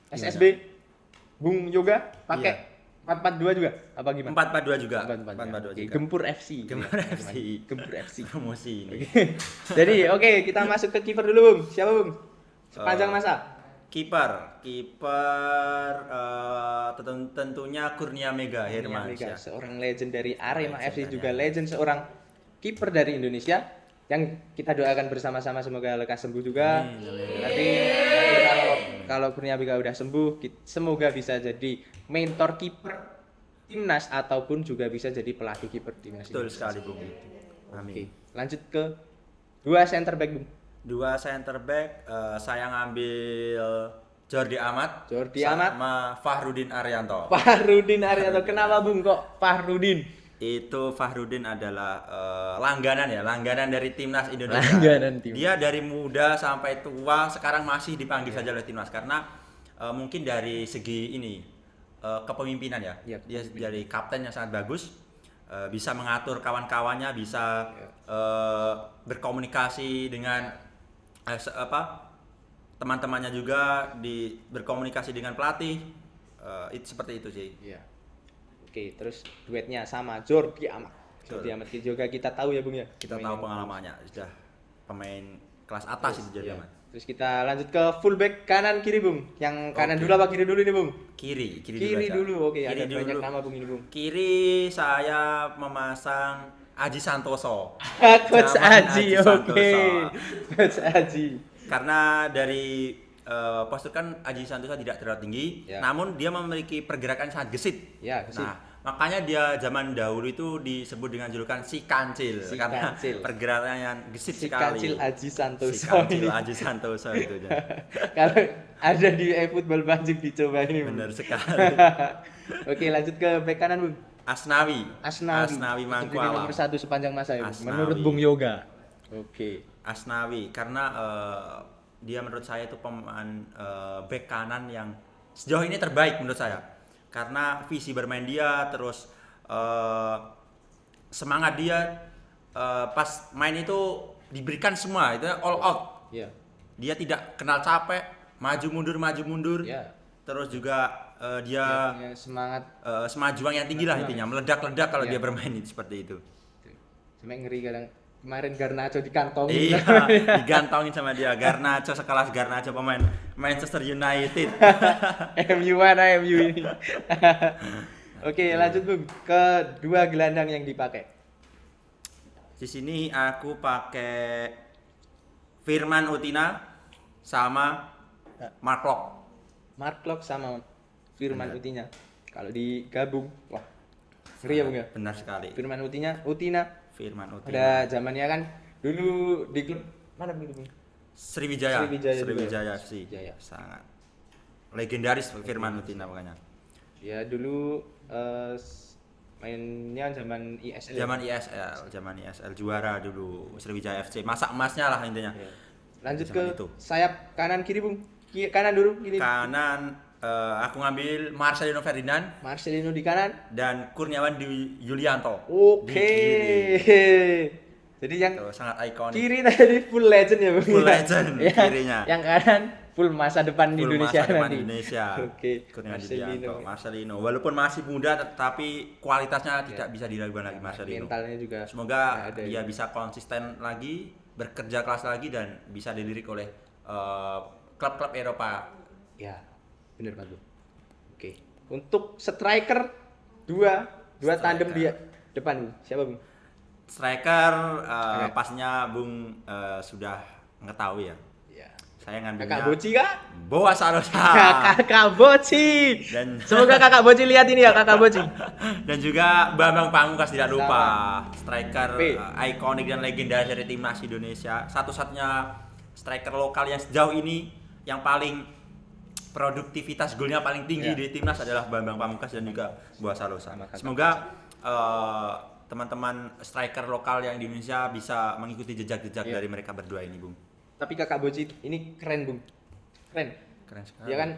SSB Bung Yoga pakai 4-4-2 juga apa gimana? 4-4-2 juga. 4-4-2 4-4-2 juga. Gempur FC. Gempur FC. Gempur FC. Promosi ini. Jadi oke, kita masuk ke kiper dulu, Bung. Siapa, Bung? Sepanjang masa. Kiper tentunya Kurnia Mega Hermansyah. Seorang legend dari Arema Legend FC dari juga Arema. legend seorang kiper dari Indonesia yang kita doakan bersama-sama semoga lekas sembuh juga. Nanti kalau Kurnia Mega udah sembuh, semoga bisa jadi mentor kiper timnas ataupun juga bisa jadi pelatih kiper timnas. Betul Indonesia. sekali, Bung. Oke, Amin. lanjut ke 2 center back, Bung. 2 center back saya ngambil Jordi Amat Jordi Amat. sama Fahrudin Arianto. Fahrudin Arianto. Kenapa, Bung, kok Fahrudin? Itu Fahrudin adalah langganan dari timnas Indonesia. Langganan timnas. Dia dari muda sampai tua sekarang masih dipanggil saja oleh timnas karena mungkin dari segi ini kepemimpinan ya. Iya, Dia dari kapten yang sangat bagus, bisa mengatur kawan-kawannya, bisa berkomunikasi dengan teman-temannya juga, berkomunikasi dengan pelatih. Itu seperti itu sih. Iya. Oke, terus duetnya sama Jordi Amat. Jordi Amat juga kita tahu ya, Bung ya. Kita Pemain tahu yang- pengalamannya, sudah pemain kelas atas itu Jordi Iya. Amat. Terus kita lanjut ke fullback kanan kiri, Bung. Yang kanan Oke. dulu apa kiri dulu ini, Bung? Kiri Kiri aja. dulu. Oke, Kiri ada banyak dulu. nama, Bung, ini, Bung. Kiri saya memasang Aji Santoso. Coach Zaman Aji, Aji oke. Santoso. Coach Aji. Karena dari postur kan Aji Santoso tidak terlalu tinggi, Ya. namun dia memiliki pergerakan sangat gesit. Ya, gesit. Nah, makanya dia zaman dahulu itu disebut dengan julukan si kancil Si karena kancil. pergerakannya yang gesit Si sekali. Kancil Aji Santoso. Si kancil ini. Aji Santoso itu. Kalau ada di eFootball wajib dicoba ini, Bung. Benar sekali. Oke, lanjut ke bek kanan, Bung. Asnawi Asnawi Mangkualam. nomor 1 sepanjang masa ya, Bung. Asnawi. Menurut Bung Yoga. Oke. Asnawi karena dia menurut saya itu pemain bek kanan yang sejauh ini terbaik menurut saya karena visi bermain dia terus semangat dia pas main itu diberikan semua itu all out. Iya. Dia tidak kenal capek, maju mundur Iya. terus juga dia Punya semangat. semajuan yang tinggi lah intinya, meledak-ledak kalau Iya. dia bermain itu seperti itu. Sampai ngeri kadang. Kemarin Garnacho dikantongin. Iya, digantongin sama dia. Garnacho sekelas Garnacho pemain Manchester United. MU mana MU ini? Oke, lanjut, Bung. Ke 2 gelandang yang dipakai. Di sini aku pakai Firman Utina sama Mark Locke. Mark Locke sama Firman Benar. Utina. Kalau digabung, wah. Ngeri ya, Bung ya? Benar sekali. Firman Utina Firman Utina. ada zamannya kan dulu di klub mana begitu, Bung? Sriwijaya. Sriwijaya juga. Sriwijaya FC. Sriwijaya. Sangat legendaris Firman Utina makanya. Ya dulu mainnya zaman ISL. Zaman ISL juara dulu Sriwijaya FC. Masa emasnya lah intinya. Ya. Lanjut Zaman ke itu. sayap kanan kiri, Bung. Kanan dulu kiri. Kanan aku ngambil Marcelino Ferdinand Marcelino di kanan. dan Kurniawan Yulianto. Oke. Di kiri. Jadi yang Tuh, sangat ikonik. kiri tadi full legend ya, Bung. Full legend Ya, kirinya. Yang kanan full masa depan Full Indonesia masa depan nanti. Indonesia. Oke. Kurniawan Marcelino. Walaupun masih muda tapi kualitasnya tidak bisa diragukan lagi Marcelino. Mentalnya juga Semoga nggak ada dia ya. bisa konsisten lagi, bekerja keras lagi dan bisa dilirik oleh klub-klub Eropa. Ya, bener Pak Bung. Oke. Untuk striker dua tandem di depan, Bung. Siapa, Bung? Striker Oke. pastinya Bung sudah mengetahui ya. Ya. Saya ngambilnya Kakak Boci kah? Boas Arosa. Kakak Boci. Dan Semoga Kakak Boci lihat ini ya, Kakak Boci. dan juga Bambang Pamungkas tidak lupa. Striker P. ikonik dan legendaris dari timnas Indonesia. Satu-satunya striker lokal yang sejauh ini yang paling produktivitas golnya paling tinggi Ya. di timnas adalah Bambang Pamungkas dan juga Boas Arosa. Sama Kakak Semoga teman-teman striker lokal yang di Indonesia bisa mengikuti jejak-jejak Ya. dari mereka berdua ini, Bung. Tapi Kakak Boci ini keren, Bung. Keren. Keren sekali. Dia kan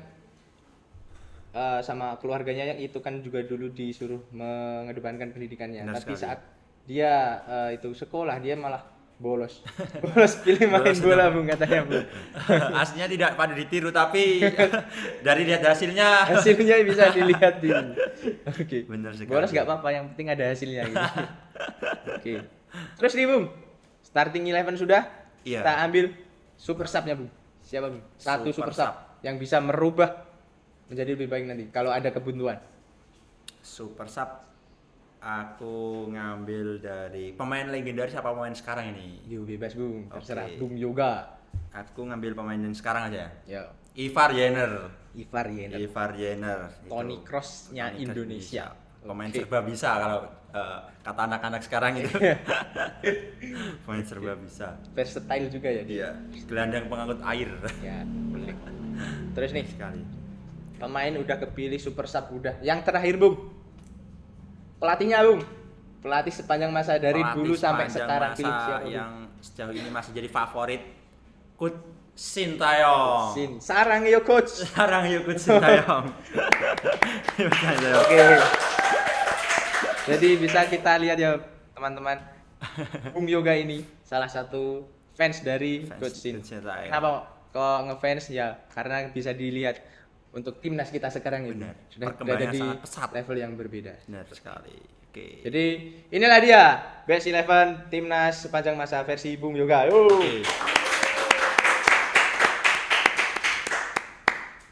sama keluarganya yang itu kan juga dulu disuruh mengedepankan pendidikannya. Benar Tapi sekali. saat dia itu sekolah, dia malah Bolos. Bolos pilih main Bolos bola, itu. Bung, katanya, Bung. Aslinya tidak pada ditiru tapi dari lihat hasilnya Hasilnya bisa dilihat di. Oke. bener sekali. Bolos nggak apa-apa, yang penting ada hasilnya gitu. Oke. Terus nih, Bung. Starting 11 sudah. Iya. Kita ambil super sub-nya, Bung. Siapa, Bung? Satu Super super sub yang bisa merubah menjadi lebih baik nanti kalau ada kebuntuan. Super sub aku ngambil dari pemain legendaris apa pemain sekarang ini? Yo, bebas, Bung. Terserah Oke. Bung Yoga. Aku ngambil pemain yang sekarang aja. Ya. Ivar Jenner. Ivar Jenner. Ivar Jenner. Toni itu. Kroos-nya Toni Kroos Indonesia. bisa. Pemain Oke. serba bisa kalau kata anak-anak sekarang itu. Pemain serba bisa. Versatile juga ya dia. Iya, gelandang pengangkut air. Ya, boleh. Terus nih, Sekali. pemain udah kepilih, super sub udah. Yang terakhir, Bung. Pelatihnya, Bung. Pelatih sepanjang masa dari Pelatih dulu sampai sepanjang sekarang masa pilih siapa, Bung? yang sejauh ini masih jadi favorit Coach Sintayong. Sin. Sarang yo, coach. Sekarang yuk Coach Sintayong. Oke. Jadi bisa kita lihat ya, teman-teman. Bung Yoga ini salah satu fans dari Fans Coach Sin. Coach Sintayong. Kenapa kok ngefans ya? Karena bisa dilihat untuk timnas kita sekarang ini Benar. sudah Perkembangannya berada di sangat pesat. level yang berbeda. Benar sekali. Oke. Jadi inilah dia Best 11 timnas sepanjang masa versi Bung Yoga. Oke.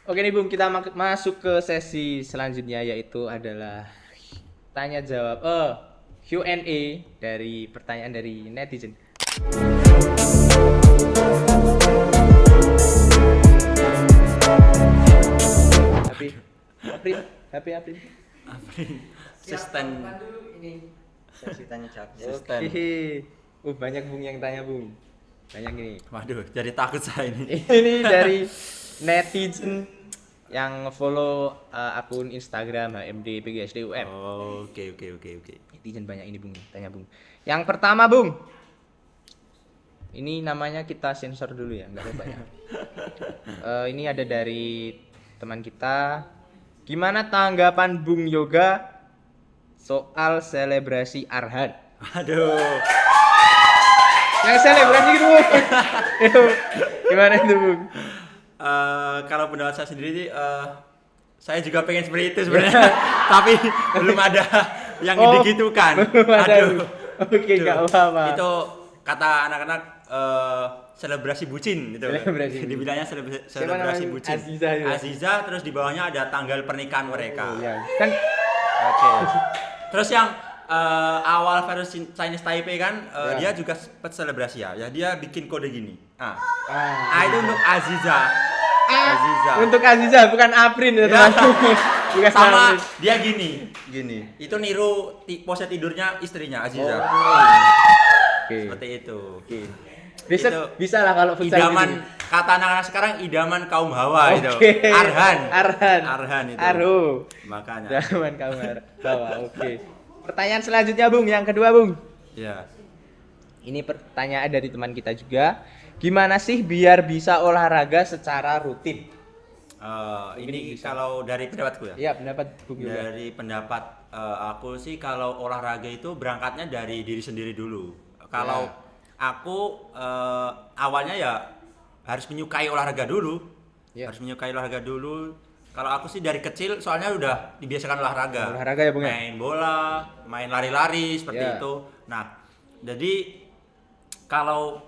Oke nih Bung, kita masuk ke sesi selanjutnya, yaitu adalah tanya jawab Q&A dari pertanyaan dari netizen. April. Asisten. ini Sesi tanya jawab. Asisten. Oke. Banyak Bung yang tanya, Bung. Banyak ini. Waduh, jadi takut saya ini. Ini dari netizen yang follow akun Instagram HMD PGSDUM. Oke. Netizen banyak ini, Bung. Tanya, Bung. Yang pertama, Bung. Ini namanya kita sensor dulu ya, nggak apa-apa ya. Ini ada dari teman kita. Gimana tanggapan Bung Yoga soal selebrasi Arhan? Aduh. Yang selebrasi gitu, Bung. Itu, gimana itu, Bung? Kalau pendapat saya sendiri sih, saya juga pengen seperti itu sebenarnya, tapi belum ada yang digitukan. Belum ada. Aduh. Oke, nggak Tuh. apa-apa. Itu kata anak-anak selebrasi bucin gitu. Selebrasi bucin. Dibilangnya Siapa selebrasi namanya? bucin. Aziza juga. Aziza, terus di bawahnya ada tanggal pernikahan mereka. Oh, ya. Kan Oke. Terus yang awal virus Chinese Taipei kan Ya. dia juga sempat selebrasi ya. Ya dia bikin kode gini. ah, Itu untuk Aziza. Aziza. untuk Aziza bukan Aprin ya, Ya. teman. Bukan Sama Aprin. dia gini. Itu niru pose tidurnya istrinya Aziza. Oke. Seperti itu. Oke. Bisa Itu bisa lah kalau futsal Idaman gitu. kata anak-anak sekarang idaman kaum hawa itu. Oke. Arhan Arhan itu. Aru. Makanya. Zaman kamu bawa. Oke. Pertanyaan selanjutnya, Bung, yang kedua, Bung. Ya. Ini pertanyaan dari teman kita juga. Gimana sih biar bisa olahraga secara rutin? Ini bisa. kalau dari pendapatku ya. Iya, pendapat Bung Yoga. Dari pendapat aku sih kalau olahraga itu berangkatnya dari diri sendiri dulu. Kalau aku awalnya ya harus menyukai olahraga dulu. Ya. Harus menyukai olahraga dulu. Kalau aku sih dari kecil soalnya udah dibiasakan olahraga. Olahraga ya, Bung, ya? Main bola, main lari-lari seperti Ya. itu. Nah, jadi kalau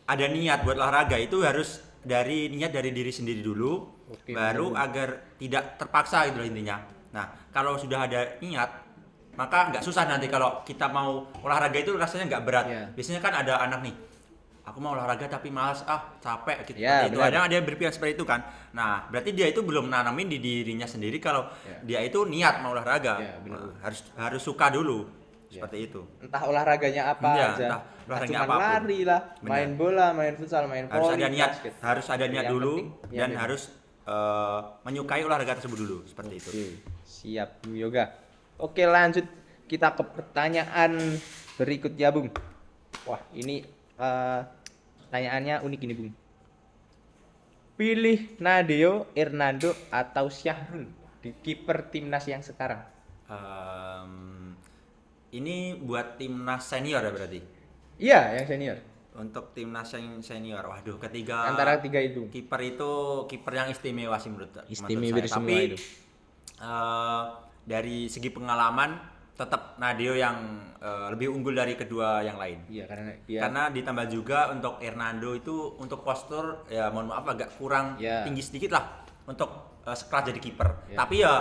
ada niat buat olahraga itu harus dari niat dari diri sendiri dulu. Oke, Baru benar. agar tidak terpaksa gitu loh intinya. Nah, kalau sudah ada niat, maka nggak susah nanti kalau kita mau olahraga itu rasanya nggak berat. Ya. Biasanya kan ada anak nih, aku mau olahraga tapi malas, capek gitu. Ya, Seperti itu. benar. Ada yang berpikir seperti itu kan. Nah, berarti dia itu belum nanamin di dirinya sendiri kalau Ya. dia itu niat mau olahraga. Ya, benar. Nah, harus suka dulu. Ya. Seperti itu. Entah olahraganya apa Iya, aja. entah olahraganya Cuman apapun. lari lah, Benar. main bola, main futsal, main Harus voli, ada niat, basket. harus ada niat Yang dulu penting, dan niatnya. harus menyukai olahraga tersebut dulu. Seperti itu. Oke, siap Bung Yoga. Oke, lanjut kita ke pertanyaan berikutnya, Bung. Wah, ini pertanyaannya unik ini, Bung. Pilih Nadeo, Hernando atau Syahrul di kiper timnas yang sekarang? Ini buat timnas senior ya berarti. Iya, yang senior. Untuk timnas yang senior, waduh ketiga Antara tiga itu. kiper itu kiper yang istimewa sih menurut Istimewa saya. semua Tapi itu. dari segi pengalaman tetap Nadeo yang lebih unggul dari kedua yang lain. Iya, karena dia Karena ditambah juga untuk Hernando itu untuk postur ya mohon maaf agak kurang Ya. tinggi sedikit lah untuk sekelas jadi kiper. Ya. Tapi ya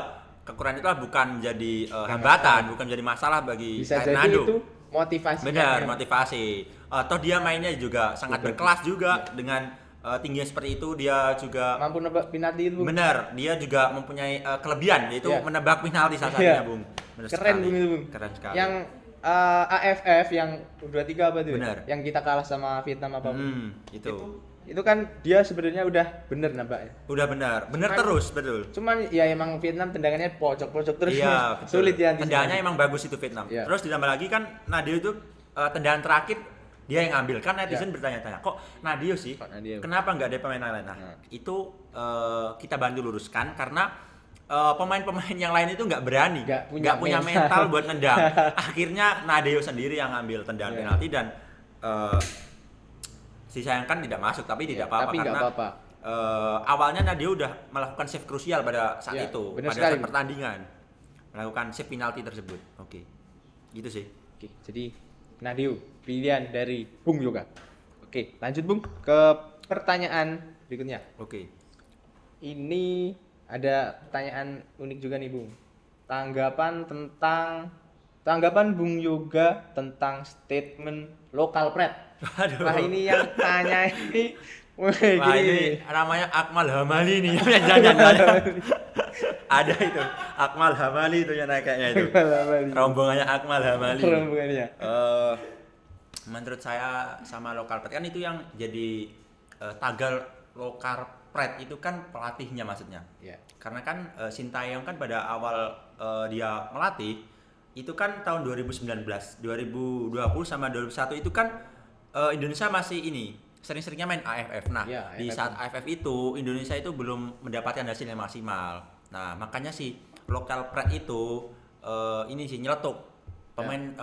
kekurangan itu bukan menjadi hambatan, bukan menjadi masalah bagi bisa jadi Hernando. itu motivasi. Benar, motivasi. Toh dia mainnya juga sangat berkelas juga dengan tingginya seperti itu, dia juga Mampu nebak penalti itu. Bung. benar, dia juga mempunyai kelebihan yaitu Iya. menebak penalti salah satunya, Iya. Bung. Benar Keren sekali. Bung itu, Bung. Keren sekali. Yang AFF yang U23 apa tuh? Benar. Yang kita kalah sama Vietnam apa? Itu. Itu kan dia sebenarnya udah bener nabaknya. Udah benar. Benar Cuman- terus, betul. Cuman ya emang Vietnam tendangannya pojok-pojok terus. Iya, betul. Sulit ya antisipasi. Tendangannya emang bagus itu Vietnam. Iya. Terus ditambah lagi kan Nadeo itu tendangan terakhir dia yang ambil. Kan netizen Iya. bertanya-tanya, kok Nadeo sih? Kok Nadeo? Kenapa nggak ada pemain lain? Nah, Nah. itu kita bantu luruskan karena pemain-pemain yang lain itu nggak berani, Nggak punya punya mental. mental buat nendang. Akhirnya Nadeo sendiri yang ambil tendangan Iya. penalti dan disayangkan tidak masuk, tapi tidak apa-apa Tapi nggak karena apa-apa. awalnya Nadeo udah melakukan save krusial pada saat Ya, itu, benar pada sekali. saat pertandingan melakukan save penalti tersebut. Oke, gitu sih. Oke, jadi Nadeo pilihan dari Bung Yoga. Oke, lanjut Bung ke pertanyaan berikutnya. Oke, Ini ada pertanyaan unik juga nih Bung. Tanggapan Bung Yoga tentang statement lokal pret. Waduh. Wah ini yang tanya ini, wah wah gini. ini namanya Akmal Hamali nih, jangan ada itu Akmal Hamali itu yang kayaknya itu. Rombongannya Akmal Hamali. Rombongannya. Menurut saya sama lokal pret kan itu yang jadi tagar lokal pret itu kan pelatihnya maksudnya. Ya. Karena kan Sintayong kan pada awal dia melatih itu kan tahun 2019, 2020 sama 2021 itu kan Indonesia masih ini sering-seringnya main AFF. Nah, Ya, di AFF. saat AFF itu Indonesia itu belum mendapatkan hasil yang maksimal. Nah, makanya si lokal pride itu ini sih nyeletuk pemain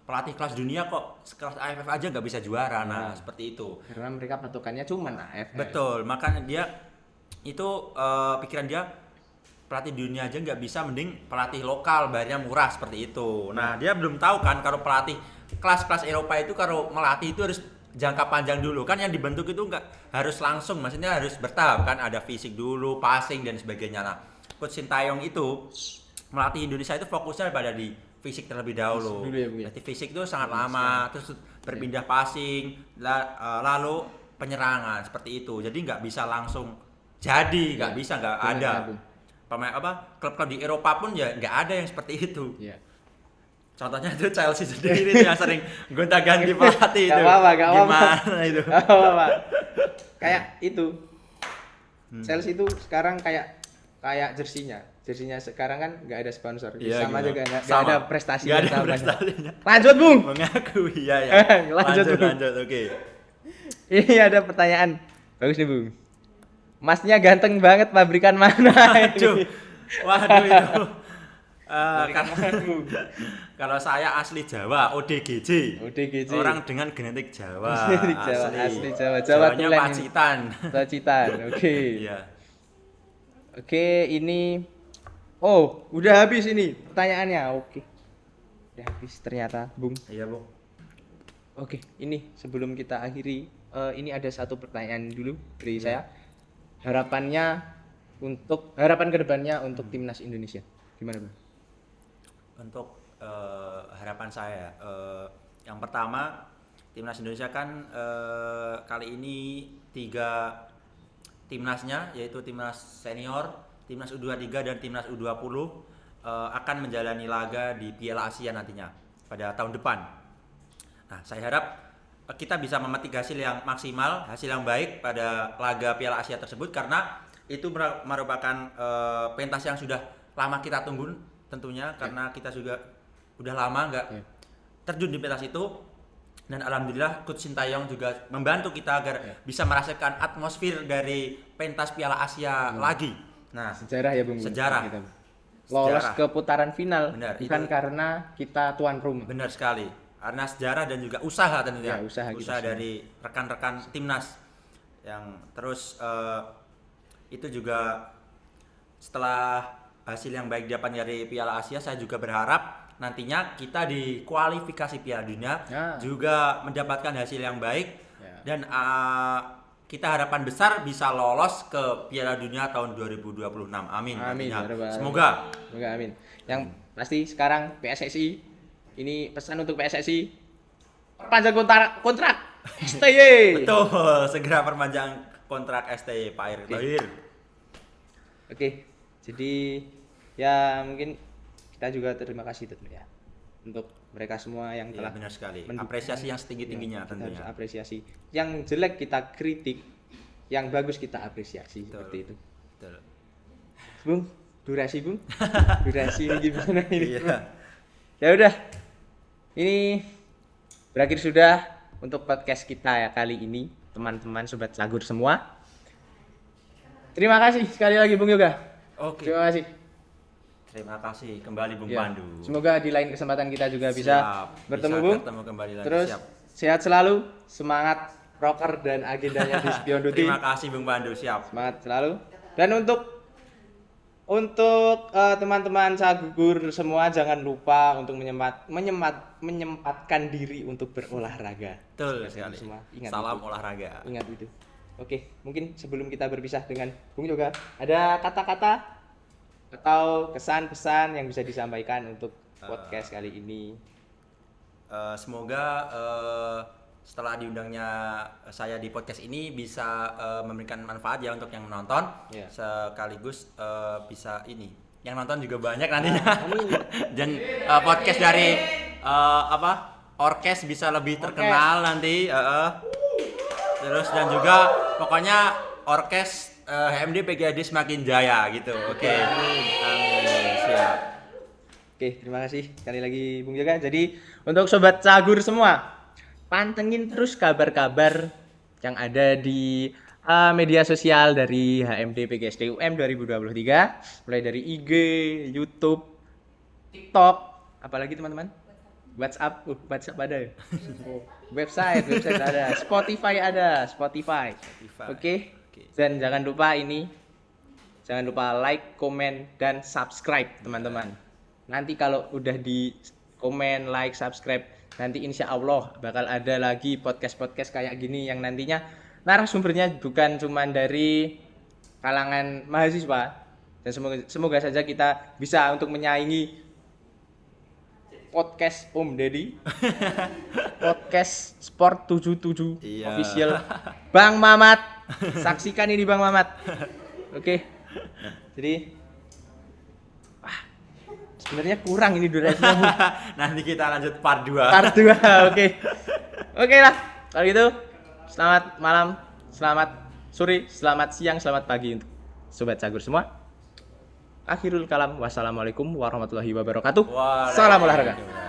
pelatih kelas dunia kok sekelas AFF aja nggak bisa juara. Nah, seperti itu. Karena mereka patokannya cuma AFF. Betul, makanya dia itu pikiran dia pelatih dunia aja nggak bisa, mending pelatih lokal bayarnya murah seperti itu. Nah, dia belum tahu kan kalau pelatih kelas-kelas Eropa itu kalau melatih itu harus jangka panjang dulu kan, yang dibentuk itu nggak harus langsung, maksudnya harus bertahap kan, ada fisik dulu, passing dan sebagainya. Nah, Coach Sintayong itu melatih Indonesia itu fokusnya pada di fisik terlebih dahulu. Fisik dulu ya, Bu, ya? Jadi fisik itu sangat lama, terus berpindah passing, lalu penyerangan seperti itu. Jadi nggak bisa langsung jadi, nggak bisa, nggak Benar, ada. Bu. Pemain klub-klub di Eropa pun ya nggak ada yang seperti itu. Iya. Contohnya itu Chelsea sendiri itu yang sering gonta-ganti pelatih itu. Gak apa-apa, gak apa-apa. Gimana itu? Apa? Kayak itu. Chelsea itu sekarang kayak jersinya. Jersinya sekarang kan nggak ada sponsor. Iya, sama gimana? juga nggak Sama. ada prestasi. Nggak ada yang tambah. prestasinya. Lanjut Bung. Mengakui ya ya. Lanjut, lanjut, Bung. lanjut, oke. Ini ada pertanyaan. Bagus nih Bung. Masnya ganteng banget, pabrikan mana Waduh, ini? waduh itu. Pabrikan mana, Bung? Kalau saya asli Jawa, ODGJ. ODGJ. Orang dengan genetik Jawa. Genetik Jawa, asli Jawa. Jawa Jawanya Tulen. Pacitan. Pacitan. Oke. Iya. Oke, ini udah habis ini pertanyaannya. Oke. Udah habis ternyata, Bung. Iya, Bu. Oke, ini sebelum kita akhiri, ini ada satu pertanyaan dulu dari Iya. saya. Harapan kedepannya untuk timnas Indonesia, gimana Bang? Untuk harapan saya, yang pertama timnas Indonesia kan kali ini 3 timnasnya, yaitu timnas senior, timnas U23 dan timnas U20 akan menjalani laga di Piala Asia nantinya pada tahun depan. Nah, saya harap kita bisa memetik hasil yang maksimal, hasil yang baik pada laga Piala Asia tersebut, karena itu merupakan pentas yang sudah lama kita tunggu tentunya, karena kita juga udah lama nggak terjun di pentas itu, dan alhamdulillah Coach Sintayong juga membantu kita agar bisa merasakan atmosfer dari pentas Piala Asia lagi. Nah, Sejarah ya Bung. Sejarah. Kita, lolos Sejarah. ke putaran final, Benar, bukan itu. karena kita tuan rumah. benar sekali. karena sejarah dan juga usaha tentunya. Ya, usaha kita semua. dari rekan-rekan timnas yang terus itu juga setelah hasil yang baik dapat dari Piala Asia, saya juga berharap nantinya kita di kualifikasi Piala Dunia Ya. juga mendapatkan hasil yang baik Ya. dan kita harapan besar bisa lolos ke Piala Dunia tahun 2026. Amin. Amin. nantinya. Ya Rabbal Alamin. Semoga. Semoga amin. Yang pasti sekarang PSSI, ini pesan untuk PSSI, perpanjang kontrak STY. Betul, segera perpanjang kontrak STY Pak Erick Thohir. Oke, jadi ya mungkin kita juga terima kasih tentunya untuk mereka semua yang Iya, telah benar sekali. mendukung. Apresiasi yang setinggi-tingginya Ya, kita harus tentunya. apresiasi. Yang jelek kita kritik, yang bagus kita apresiasi. Betul. Seperti itu. Betul. Bung, durasi Bung. Durasi ini gimana ini? Iya. Ya udah. Ini berakhir sudah untuk podcast kita ya kali ini, teman-teman sobat Cagur semua. Terima kasih sekali lagi Bung Yoga. Oke. Terima kasih. Terima kasih kembali Bung Ya, Pandu. semoga di lain kesempatan kita juga bisa Siap. bertemu Bisa Bung. Bertemu kembali lagi. Terus Siap. sehat selalu, semangat rocker dan agendanya di Spion Duty. Terima kasih Bung Pandu, siap. Semangat selalu. Dan untuk teman-teman Cagur semua jangan lupa untuk menyempatkan diri untuk berolahraga. Betul Seperti sekali. itu semua. Ingat Salam itu. olahraga. Ingat itu. Oke, mungkin sebelum kita berpisah dengan Bung Yoga, ada kata-kata atau kesan-pesan yang bisa disampaikan untuk podcast kali ini. Semoga setelah diundangnya saya di podcast ini bisa memberikan manfaat ya untuk yang menonton. Iya. Sekaligus bisa ini. Yang nonton juga banyak nantinya. Amin. Dan podcast dari Orkes bisa lebih terkenal nanti. Terus dan juga pokoknya Orkes HMD PGAD semakin jaya gitu. Oke. Amin. Siap. Oke, terima kasih sekali lagi Bung Yoga. Jadi untuk sobat Cagur semua, pantengin terus kabar-kabar yang ada di media sosial dari HMD PGSD UM 2023, mulai dari IG, YouTube, TikTok, apalagi teman-teman? WhatsApp ada ya? website ada, Spotify ada, Spotify. Oke. Dan jangan lupa like, komen, dan subscribe teman-teman. Nanti kalau udah di komen, like, subscribe, nanti insya Allah bakal ada lagi podcast-podcast kayak gini yang nantinya narasumbernya bukan cuma dari kalangan mahasiswa, dan semoga saja kita bisa untuk menyaingi podcast Om Deddy, podcast Sport 77 Iya. official Bang Mamat. Saksikan ini Bang Mamat. Oke. Jadi sebenarnya kurang ini durasinya. Nanti kita lanjut part 2. Part 2. Oke. Oke lah. Kalau gitu, selamat malam, selamat sore, selamat siang, selamat pagi untuk sobat Cagur semua. Akhirul kalam. Wassalamualaikum warahmatullahi wabarakatuh. Salam olahraga.